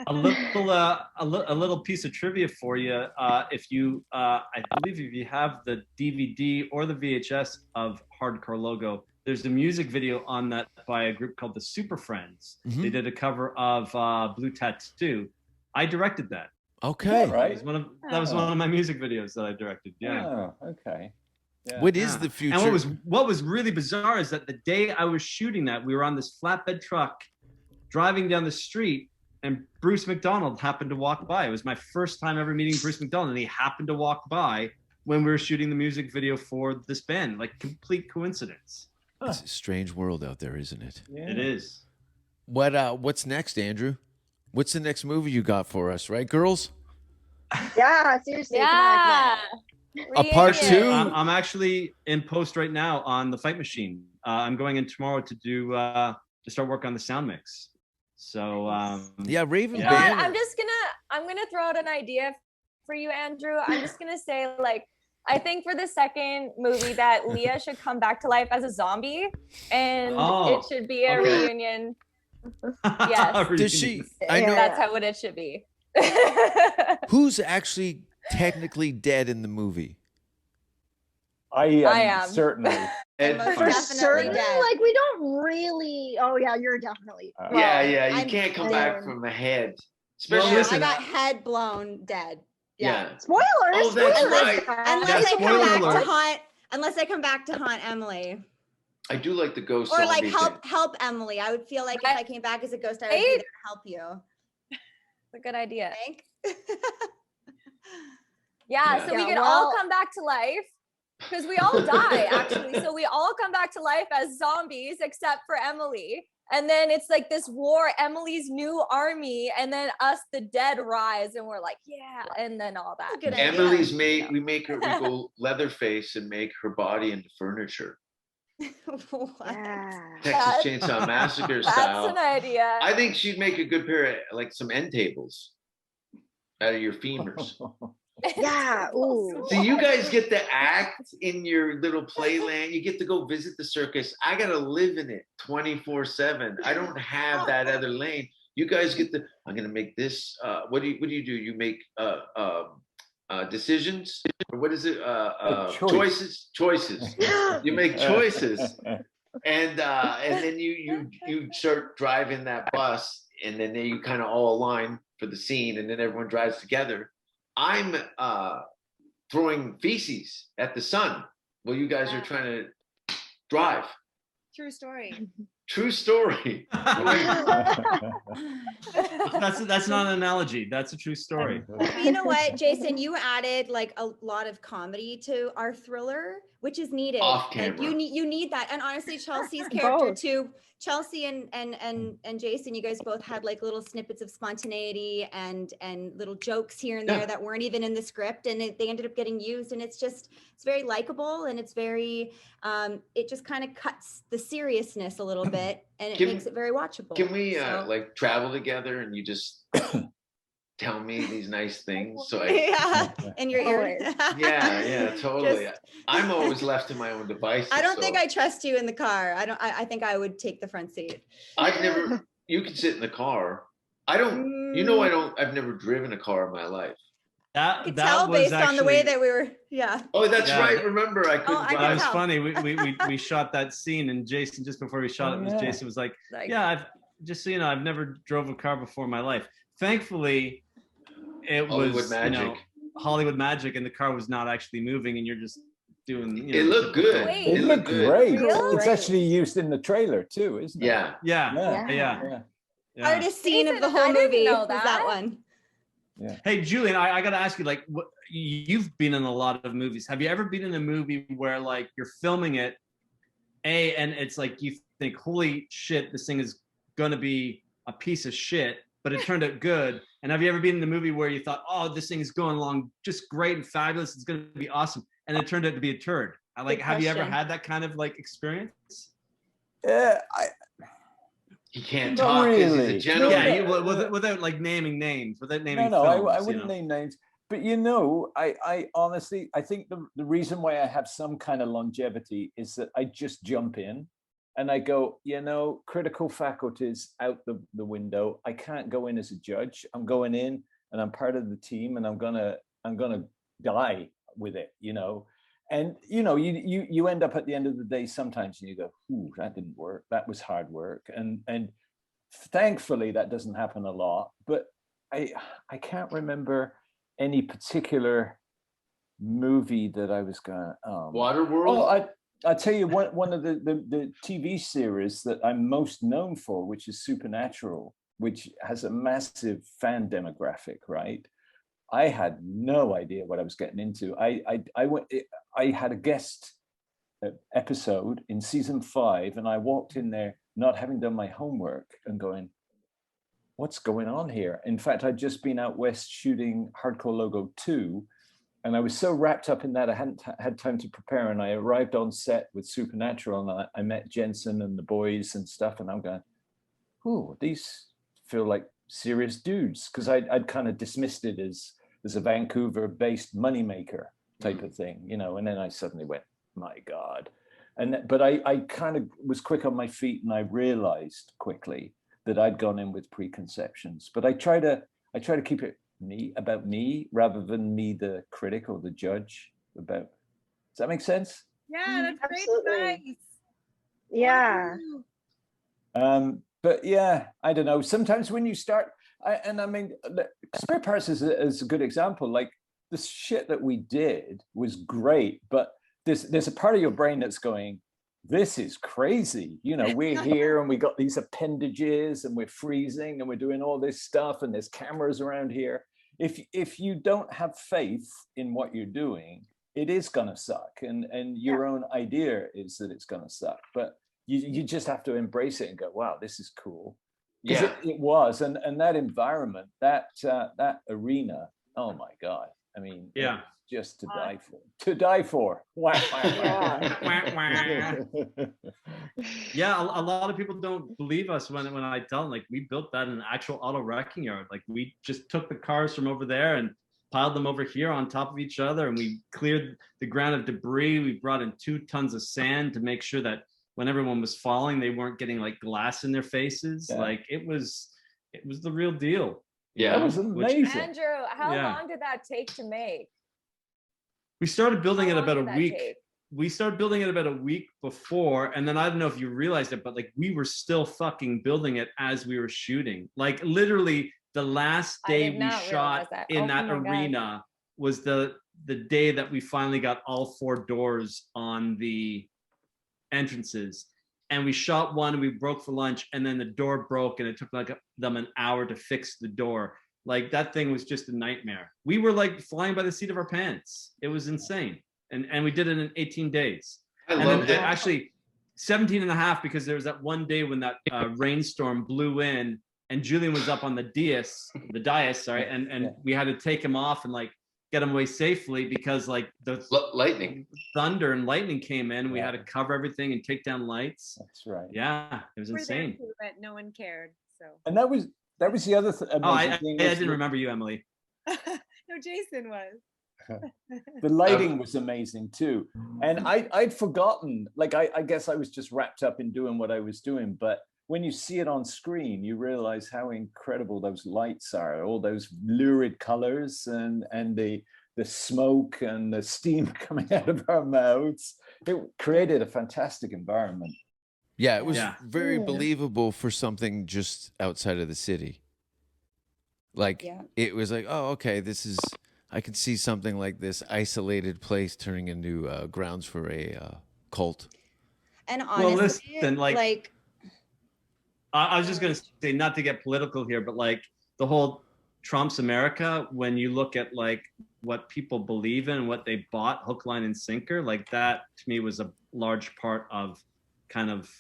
A little piece of trivia for you. If you, I believe, if you have the DVD or the VHS of Hardcore Logo, there's a music video on that by a group called the Super Friends. Mm-hmm. They did a cover of Blue Tattoo. I directed that. Okay. Right. That was one of my music videos that I directed. Yeah. Oh, okay. Yeah. What is the future? And what was really bizarre is that the day I was shooting that, we were on this flatbed truck driving down the street, and Bruce McDonald happened to walk by. It was my first time ever meeting Bruce McDonald, and he happened to walk by when we were shooting the music video for this band. Like, complete coincidence. It's a strange world out there, isn't it? Yeah. It is. What's next, Andrew? What's the next movie you got for us, right, girls? Yeah, seriously. Yeah. A part Reunion. two? I'm actually in post right now on The Fight Machine. I'm going in tomorrow to do to start work on the sound mix. So Yeah, Raven You know what? Banner. I'm gonna throw out an idea for you, Andrew. I'm just gonna say, like, I think for the second movie that Leah should come back to life as a zombie, and it should be a reunion. Yes. Does she? I know. That's what it should be. Who's actually technically dead in the movie? I am. Certainly. For certain, like we don't really. Oh yeah, you're definitely. Yeah, you I'm can't come dead. back from the head. Well, Especially listen, I got head blown dead. yeah. Spoilers. Oh, that's spoilers. right. Unless I come spoiler back alert. to haunt. Unless I come back to haunt Emily, I do like the ghost or like zombie help Emily. I would feel like if I came back as a ghost, I would be Right? there to help you. It's a good idea. Think? Yeah, so we Yeah, could all come back to life because we all die actually. So we all come back to life as zombies except for Emily. And then it's like this war, Emily's new army, and then us, the dead, rise, and we're like, yeah, and then all that. Good idea. Emily's we go Leatherface and make her body into furniture. What? Texas Chainsaw Massacre That's style. an idea. I think she'd make a good pair of like some end tables out of your femurs. Yeah. Ooh. So you guys get to act in your little playland. You get to go visit the circus. I gotta live in it 24/7. I don't have that other lane. You guys get to. I'm gonna make this. What do you do? You make decisions, or what is it? Choices. You make choices, and then you start driving that bus, and then you kind of all align for the scene, and then everyone drives together. I'm throwing feces at the sun while you guys are trying to drive. True story. True story. That's not an analogy. That's a true story. You know what, Jason? You added like a lot of comedy to our thriller, which is needed. Off Like camera. you need that. And honestly, Chelsea's character Both. too. Chelsea and Jason, you guys both had like little snippets of spontaneity and little jokes here and there that weren't even in the script, and they ended up getting used. And it's very likable, and it's very it just kind of cuts the seriousness a little bit, and it makes it very watchable. Can we So- like travel together and you just tell me these nice things. So I, Yeah, in your ear. yeah, totally. Just- I'm always left to my own devices. I don't think so I trust you in the car. I think I would take the front seat. I've never. You can sit in the car. I don't. You know, I don't. I've never driven a car in my life. I could tell based on the way that we were. Yeah. Oh, that's right. Remember, I couldn't. I That can was tell. funny. We shot that scene, and Jason, just before we shot it, was Jason was like, "Yeah, I've just so you know, I've never drove a car before in my life." Thankfully, it Hollywood was magic. Hollywood magic, and the car was not actually moving, and you're just doing. You know, It looked good. Wait. It looked great. Really? It's actually used in the trailer too, isn't it? Yeah. Hardest scene of the Jason, whole I didn't movie know was that. that one. Yeah. Hey, Julian, I got to ask you, like, you've been in a lot of movies. Have you ever been in a movie where, like, you're filming it, and it's like you think, holy shit, this thing is going to be a piece of shit, but it turned out good? And have you ever been in a movie where you thought, oh, this thing is going along just great and fabulous, it's going to be awesome, and it turned out to be a turd? Like, have you ever had that kind of, like, experience? Yeah, He can't Not talk because really. he's a gentleman. Yeah, without like naming names, without naming No, films, I wouldn't name names. But you know, I honestly, I think the reason why I have some kind of longevity is that I just jump in and I go, you know, critical faculties out the window. I can't go in as a judge. I'm going in and I'm part of the team, and I'm gonna die with it, you know. And you know, you end up at the end of the day sometimes and you go, ooh, that didn't work. That was hard work. And thankfully that doesn't happen a lot. But I can't remember any particular movie that I was going. Waterworld. Oh, I tell you one of the TV series that I'm most known for, which is Supernatural, which has a massive fan demographic, right? I had no idea what I was getting into. I had a guest episode in season 5, and I walked in there not having done my homework and going, what's going on here? In fact, I'd just been out west shooting Hardcore Logo 2, and I was so wrapped up in that I hadn't had time to prepare. And I arrived on set with Supernatural, and I met Jensen and the boys and stuff, and I'm going, ooh, these feel like serious dudes, because I'd kind of dismissed it as a Vancouver-based moneymaker type of thing, you know. And then I suddenly went, my God. But I kind of was quick on my feet, and I realized quickly that I'd gone in with preconceptions. But I try to keep it about me rather than me the critic or the judge. Does that make sense? Yeah, that's Absolutely. great advice. Yeah. But yeah, I don't know. Sometimes when you start, I mean, Spareparts is a good example. Like, the shit that we did was great, but there's a part of your brain that's going, this is crazy. You know, we're here and we got these appendages and we're freezing and we're doing all this stuff and there's cameras around here. If you don't have faith in what you're doing, it is gonna suck. And your own idea is that it's gonna suck. But you just have to embrace it and go, wow, this is cool. Yeah, it was. And that environment, that arena, oh my God. I mean, yeah, just to die for. To die for. Wow. Yeah, a lot of people don't believe us when I tell them, like, we built that in an actual auto wrecking yard. Like, we just took the cars from over there and piled them over here on top of each other, and we cleared the ground of debris. We brought in 2 tons of sand to make sure that when everyone was falling, they weren't getting like glass in their faces. Yeah. Like, it was the real deal. yeah. That was amazing. Andrew, how Yeah. long did that take to make? We started building How it long about did a that week. take? We started building it about a week before, and then I don't know if you realized it, but like, we were still fucking building it as we were shooting. Like, literally the last I day did we not shot realize that. in Oh that my God. arena was the day that we finally got all 4 doors on the entrances. And we shot one and we broke for lunch, and then the door broke and it took like them an hour to fix the door. Like, that thing was just a nightmare. We were like flying by the seat of our pants. It was insane. And we did it in 18 days. I And loved then it. actually 17 and a half, because there was that one day when that rainstorm blew in and Julian was up on the dais, and we had to take him off and like get him away safely, because like the lightning, thunder and lightning came in. We had to cover everything and take down lights. That's right. Yeah, it was We're there insane. too, but no one cared. So. And that was That was the other amazing I thing. didn't remember you, Emily. No, Jason was. The lighting was amazing too. And I'd forgotten, like, I guess I was just wrapped up in doing what I was doing. But when you see it on screen, you realize how incredible those lights are, all those lurid colors and the smoke and the steam coming out of our mouths. It created a fantastic environment. Yeah, it was very believable for something just outside of the city. Like, it was like, oh, okay, this is, I could see something like this isolated place turning into grounds for a cult. And honestly, well, listen, I was just going to say, not to get political here, but like the whole Trump's America, when you look at like what people believe in, what they bought hook, line, and sinker, like that to me was a large part of kind of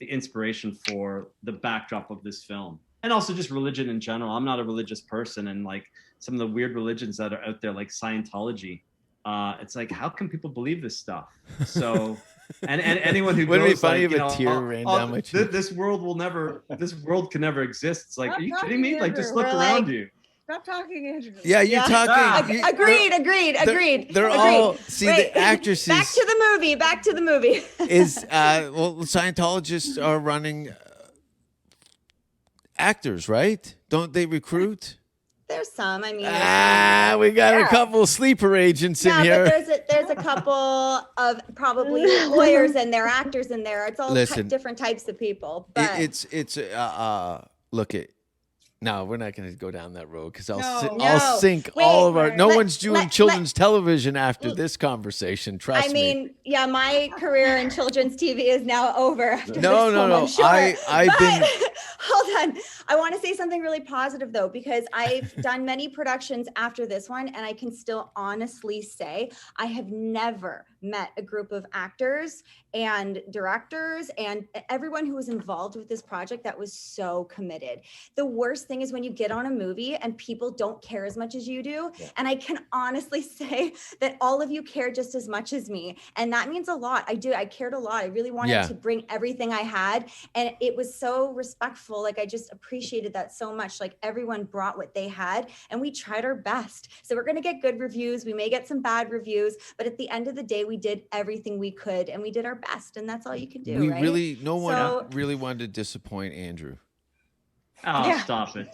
the inspiration for the backdrop of this film. And also just religion in general. I'm not a religious person, and like some of the weird religions that are out there, like Scientology, it's like, how can people believe this stuff? So, and anyone who wouldn't goes, it be funny like, if a tear ran down my cheek? This world can never exist. It's like, Stop are you talking, kidding me? Like, Andrew. just look We're around like- you. Stop talking, Andrew. Yeah, you're talking. Agreed. They're all, see, the actresses. Back to the movie. Is well, Scientologists are running actors, right? Don't they recruit? There's some. I mean, we got a couple sleeper agents in here. But there's a couple of probably lawyers in there, actors in there. It's all different types of people. But It's look at. No, we're not going to go down that road because I'll sink all of our. No one's doing children's television after this conversation. Trust me. I mean, yeah, my career in children's TV is now over. After No. I'm sure. I've been. Hold on. I want to say something really positive though, because I've done many productions after this one, and I can still honestly say I have never met a group of actors and directors and everyone who was involved with this project that was so committed. The worst thing is when you get on a movie and people don't care as much as you do. Yeah. And I can honestly say that all of you care just as much as me. And that means a lot. I cared a lot. I really wanted to bring everything I had. And it was so respectful. Like, I just appreciated that so much. Like, everyone brought what they had and we tried our best. So we're going to get good reviews. We may get some bad reviews, but at the end of the day, we did everything we could and we did our best. And that's all you can do. Right? No one really wanted to disappoint Andrew. Oh, stop it.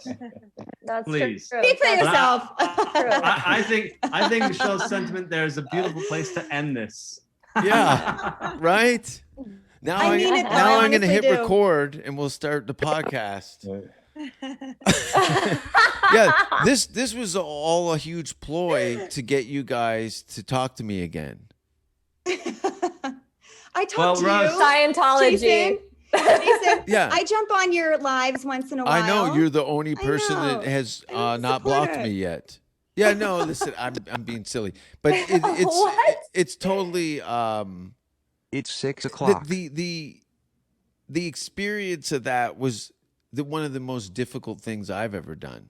That's please. True. Speak for yourself. I think Michelle's sentiment there is a beautiful place to end this. Yeah, right? Now I'm going to hit record and we'll start the podcast. Yeah, this was all a huge ploy to get you guys to talk to me again. I talked to you. Scientology. Jason, yeah. I jump on your lives once in a while. I know you're the only person that has not blocked me yet. Yeah, no, listen, I'm being silly, but it's totally. It's 6 o'clock. The experience of that was one of the most difficult things I've ever done,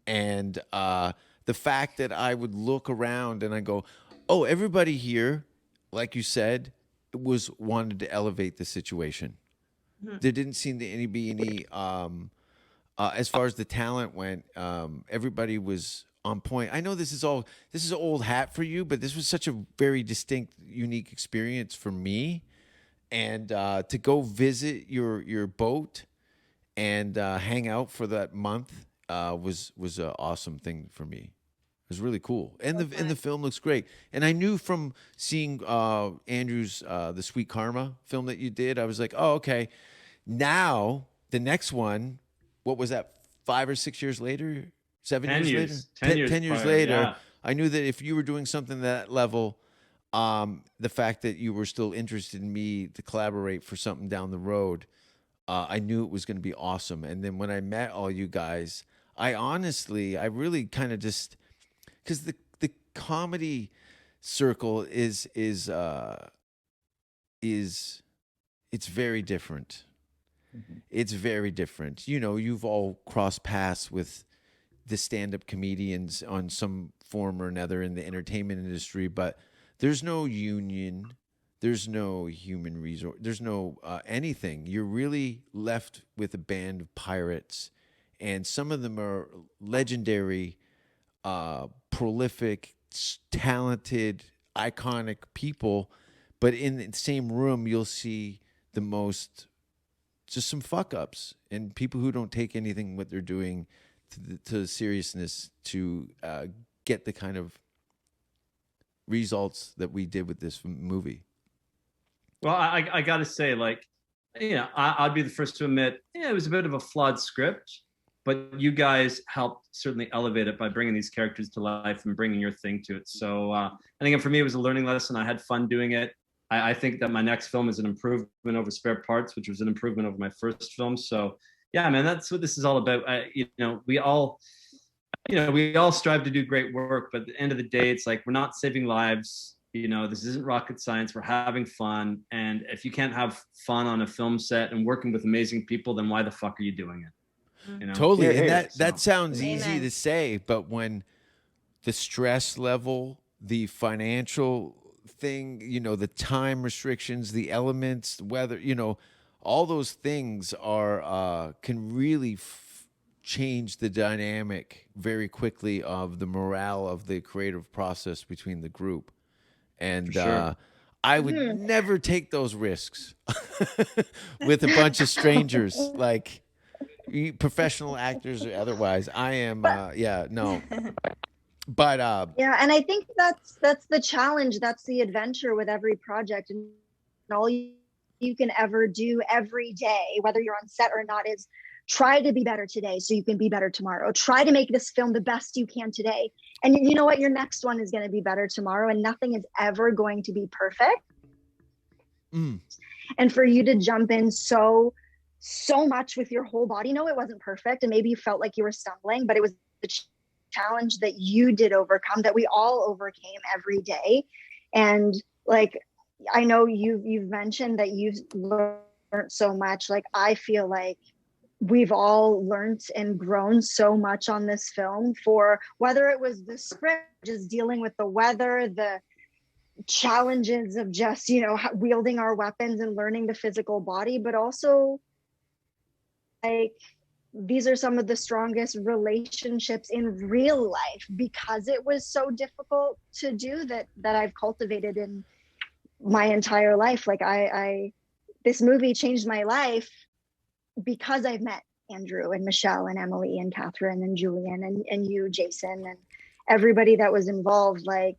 and the fact that I would look around and I go, oh, everybody here, like you said, wanted to elevate the situation. There didn't seem to be any as far as the talent went, everybody was on point. I know this is old hat for you, but this was such a very distinct, unique experience for me. And to go visit your boat and hang out for that month was an awesome thing for me. It was really cool, and the film looks great. And I knew from seeing Andrew's the Sweet Karma film that you did, I was like, oh, okay. Now the next one, what was that? 5 or 6 years later, 7 years later, 10 years later. Yeah. I knew that if you were doing something that level, the fact that you were still interested in me to collaborate for something down the road, I knew it was going to be awesome. And then when I met all you guys, I really kind of just. Because the comedy circle is it's very different. Mm-hmm. It's very different. You know, you've all crossed paths with the stand-up comedians on some form or another in the entertainment industry, but there's no union, there's no human resource, there's no anything. You're really left with a band of pirates, and some of them are legendary, prolific, talented, iconic people, but in the same room you'll see the most, just some fuck ups and people who don't take anything what they're doing to seriousness to get the kind of results that we did with this movie. Well, I got to say, like, I'd be the first to admit, it was a bit of a flawed script, but you guys helped certainly elevate it by bringing these characters to life and bringing your thing to it. So, and again, for me, it was a learning lesson. I had fun doing it. I think that my next film is an improvement over Spareparts, which was an improvement over my first film. So, yeah, man, that's what this is all about. We all strive to do great work, but at the end of the day, it's like we're not saving lives. This isn't rocket science. We're having fun, and if you can't have fun on a film set and working with amazing people, then why the fuck are you doing it? Totally. And that sounds easy to say, but when the stress level, the financial thing, the time restrictions, the elements, the weather, all those things are can really change the dynamic very quickly of the morale of the creative process between the group. And sure. I would never take those risks with a bunch of strangers, like professional actors or otherwise. I am, no. But yeah, and I think that's the challenge. That's the adventure with every project, and all you can ever do every day, whether you're on set or not, is try to be better today so you can be better tomorrow. Try to make this film the best you can today, and you know what, your next one is going to be better tomorrow, and nothing is ever going to be perfect. And for you to jump in so much with your whole body, no, it wasn't perfect, and maybe you felt like you were stumbling, but it was the challenge that you did overcome, that we all overcame every day. And like, I know you've mentioned that you've learned so much. Like, I feel like we've all learned and grown so much on this film, for whether it was the script, just dealing with the weather, the challenges of just, wielding our weapons and learning the physical body, but also like, these are some of the strongest relationships in real life because it was so difficult to do that I've cultivated in my entire life. Like this movie changed my life because I've met Andrew and Michelle and Emily and Catherine and Julian and you, Jason, and everybody that was involved. Like,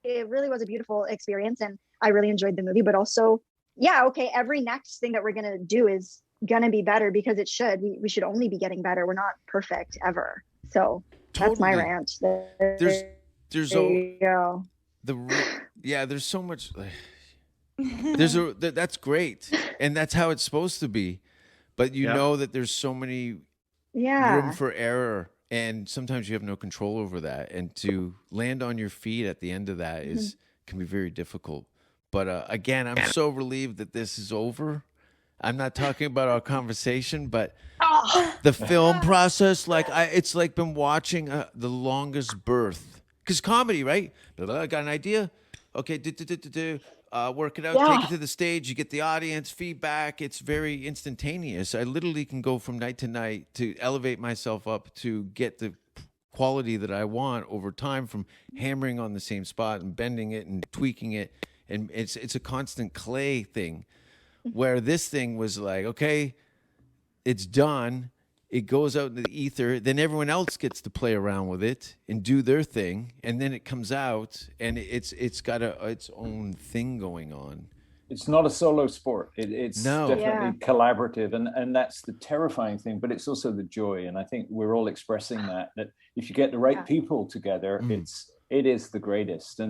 it really was a beautiful experience, and I really enjoyed the movie, but also, yeah, okay, every next thing that we're going to do is going to be better, because it should. We should only be getting better. We're not perfect ever. So that's my rant. There's there you go. There's so much. That's great, and that's how it's supposed to be. But you know that there's so many room for error, and sometimes you have no control over that. And to land on your feet at the end of that can be very difficult. But again, I'm so relieved that this is over. I'm not talking about our conversation, but the film process, it's like been watching the longest birth. Because comedy, right? I got an idea. Okay, work it out, take it to the stage. You get the audience feedback. It's very instantaneous. I literally can go from night to night to elevate myself up to get the quality that I want over time, from hammering on the same spot and bending it and tweaking it. And it's a constant clay thing, where this thing was like, okay, it's done. It goes out into the ether. Then everyone else gets to play around with it and do their thing. And then it comes out, and it's got its own thing going on. It's not a solo sport. It's definitely collaborative. And that's the terrifying thing, but it's also the joy. And I think we're all expressing that if you get the right people together, it is the greatest.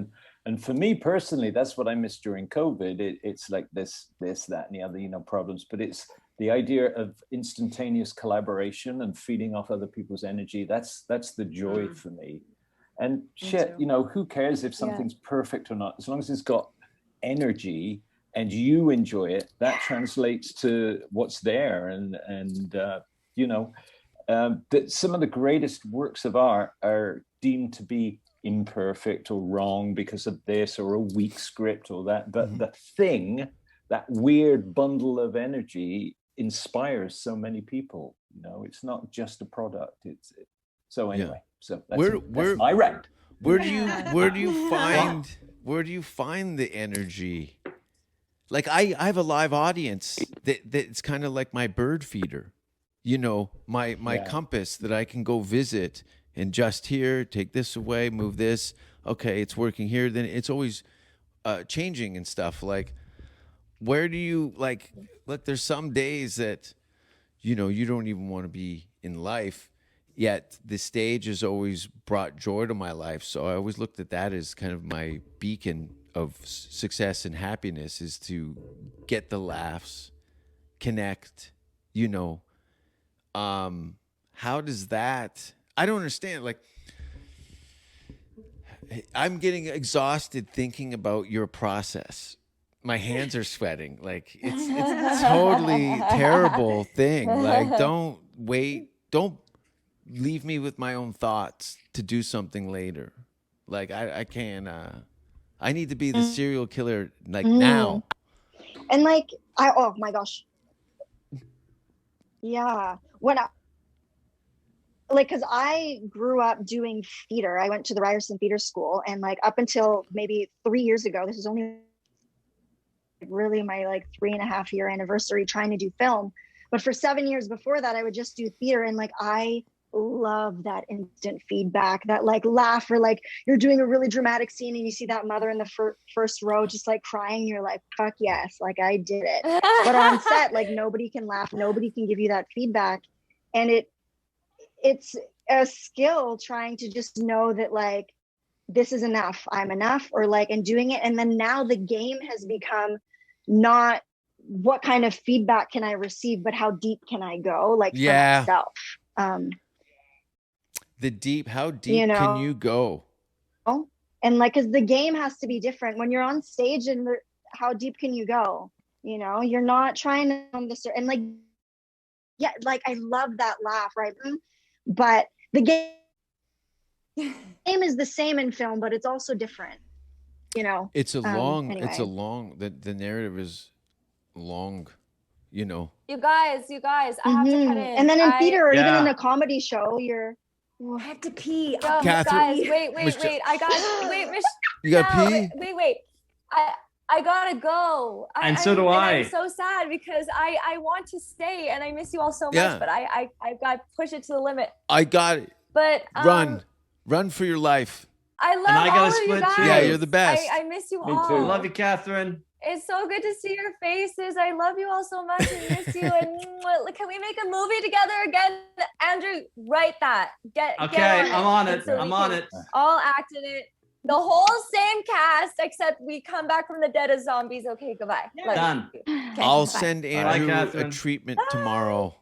And for me personally, that's what I missed during COVID. It's like this, that, and the other, problems. But it's the idea of instantaneous collaboration and feeding off other people's energy. That's the joy for me. And shit, who cares if something's perfect or not? As long as it's got energy and you enjoy it, that translates to what's there. And that some of the greatest works of art are deemed to be imperfect or wrong because of this or a weak script or that, but the that weird bundle of energy inspires so many people. You know, it's not just a product. So anyway, so that's my rant. Where do you find the energy? Like I have a live audience that's kind of like my bird feeder, you know, my compass that I can go visit and just here, take this away, move this. Okay, it's working here. Then it's always changing and stuff. Like, where do you like? Look, there's some days that, you know, you don't even want to be in life. Yet the stage has always brought joy to my life. So I always looked at that as kind of my beacon of success and happiness, is to get the laughs, connect, you know. How does that, I don't understand. Like, I'm getting exhausted thinking about your process. My hands are sweating. Like, it's totally terrible thing. Like, don't leave me with my own thoughts to do something later. Like, I can't, I need to be the serial killer, like, now. And like, oh my gosh. Yeah. Because I grew up doing theater. I went to the Ryerson Theater School, and like up until maybe 3 years ago, this is only really my like 3.5 year anniversary trying to do film. But for 7 years before that, I would just do theater. And like, I love that instant feedback, that like laugh, or like you're doing a really dramatic scene and you see that mother in the first row just like crying. You're like, fuck yes, like I did it. But on set, like nobody can laugh, nobody can give you that feedback. And it's a skill trying to just know that like, this is enough, I'm enough, or like, and doing it. And then now the game has become not what kind of feedback can I receive, but how deep can I go, like, for myself. How deep, you know, can you go? And like, because the game has to be different when you're on stage, and how deep can you go? You know, you're not trying to and like, yeah, like I love that laugh, right? But the game is the same in film, but it's also different. You know, it's a long, anyway. it's a long, the narrative is long, you know. You guys, I have to cut in. And then in theater, or even in a comedy show, I have to pee. Guys, wait. I got You got pee? Wait. I gotta go. And so do I. I'm so sad because I want to stay and I miss you all so much, but I got to push it to the limit. I got it. But run for your life. I love all of you guys. Yeah, you're the best. I miss you Me all. too. Love you, Catherine. It's so good to see your faces. I love you all so much. I miss you. And can we make a movie together again? Andrew, write that. Get I'm on it. So I'm on it. All act in it. The whole same cast, except we come back from the dead as zombies. Okay, goodbye. Yeah. Done. Okay, I'll goodbye. send Andrew a treatment tomorrow.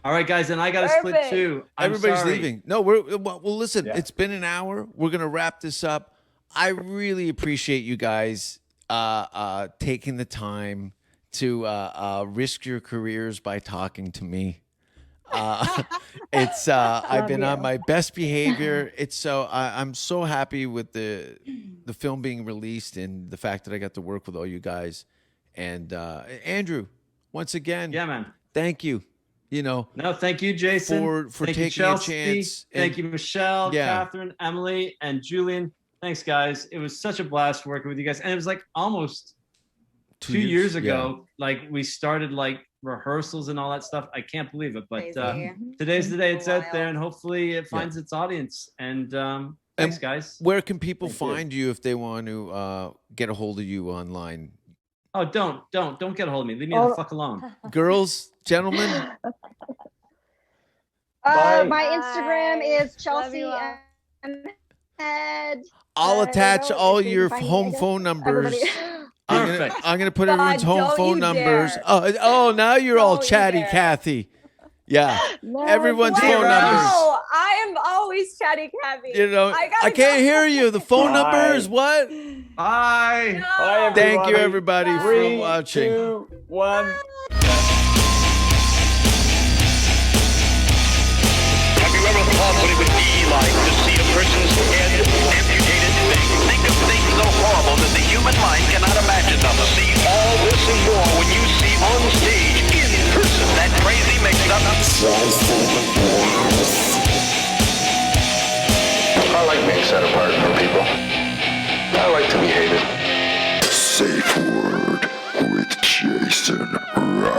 All right, guys, and I got to split too. Everybody's leaving. No, well, listen, it's been an hour. We're going to wrap this up. I really appreciate you guys taking the time to risk your careers by talking to me. I've been on my best behavior. I'm so happy with the film being released and the fact that I got to work with all you guys. And Andrew, once again, man, thank you. You know, no, thank you, Jason, for thank taking a chance. Thank you, Michelle, Catherine, Emily, and Julian. Thanks, guys. It was such a blast working with you guys, and it was like almost 2 years ago. Like we started like rehearsals and all that stuff. I can't believe it, but today's the day it's out there, and hopefully it finds its audience. And thanks, guys. Where can people find you if they want to get a hold of you online? Oh, don't get a hold of me. Leave me the fuck alone. Girls, gentlemen. My Instagram is Chelsea and I'll attach all your home phone numbers. I'm gonna put everyone's home phone numbers. Oh, now you're all chatty, Kathy. Yeah, everyone's phone numbers. No, I am always chatty, Kathy. You know, I can't hear you. The phone number is what? Bye. No. Bye, Thank you, everybody, for 3, watching. 2, 1. Have you ever thought what it would be like to see a person's head amputated? Think of things so horrible horrible that the human mind cannot imagine them. See all this and more when you see on stage, in person, that crazy mix-up. I like being set apart from people. I like to be hated. Safe Word with Jason Rouse.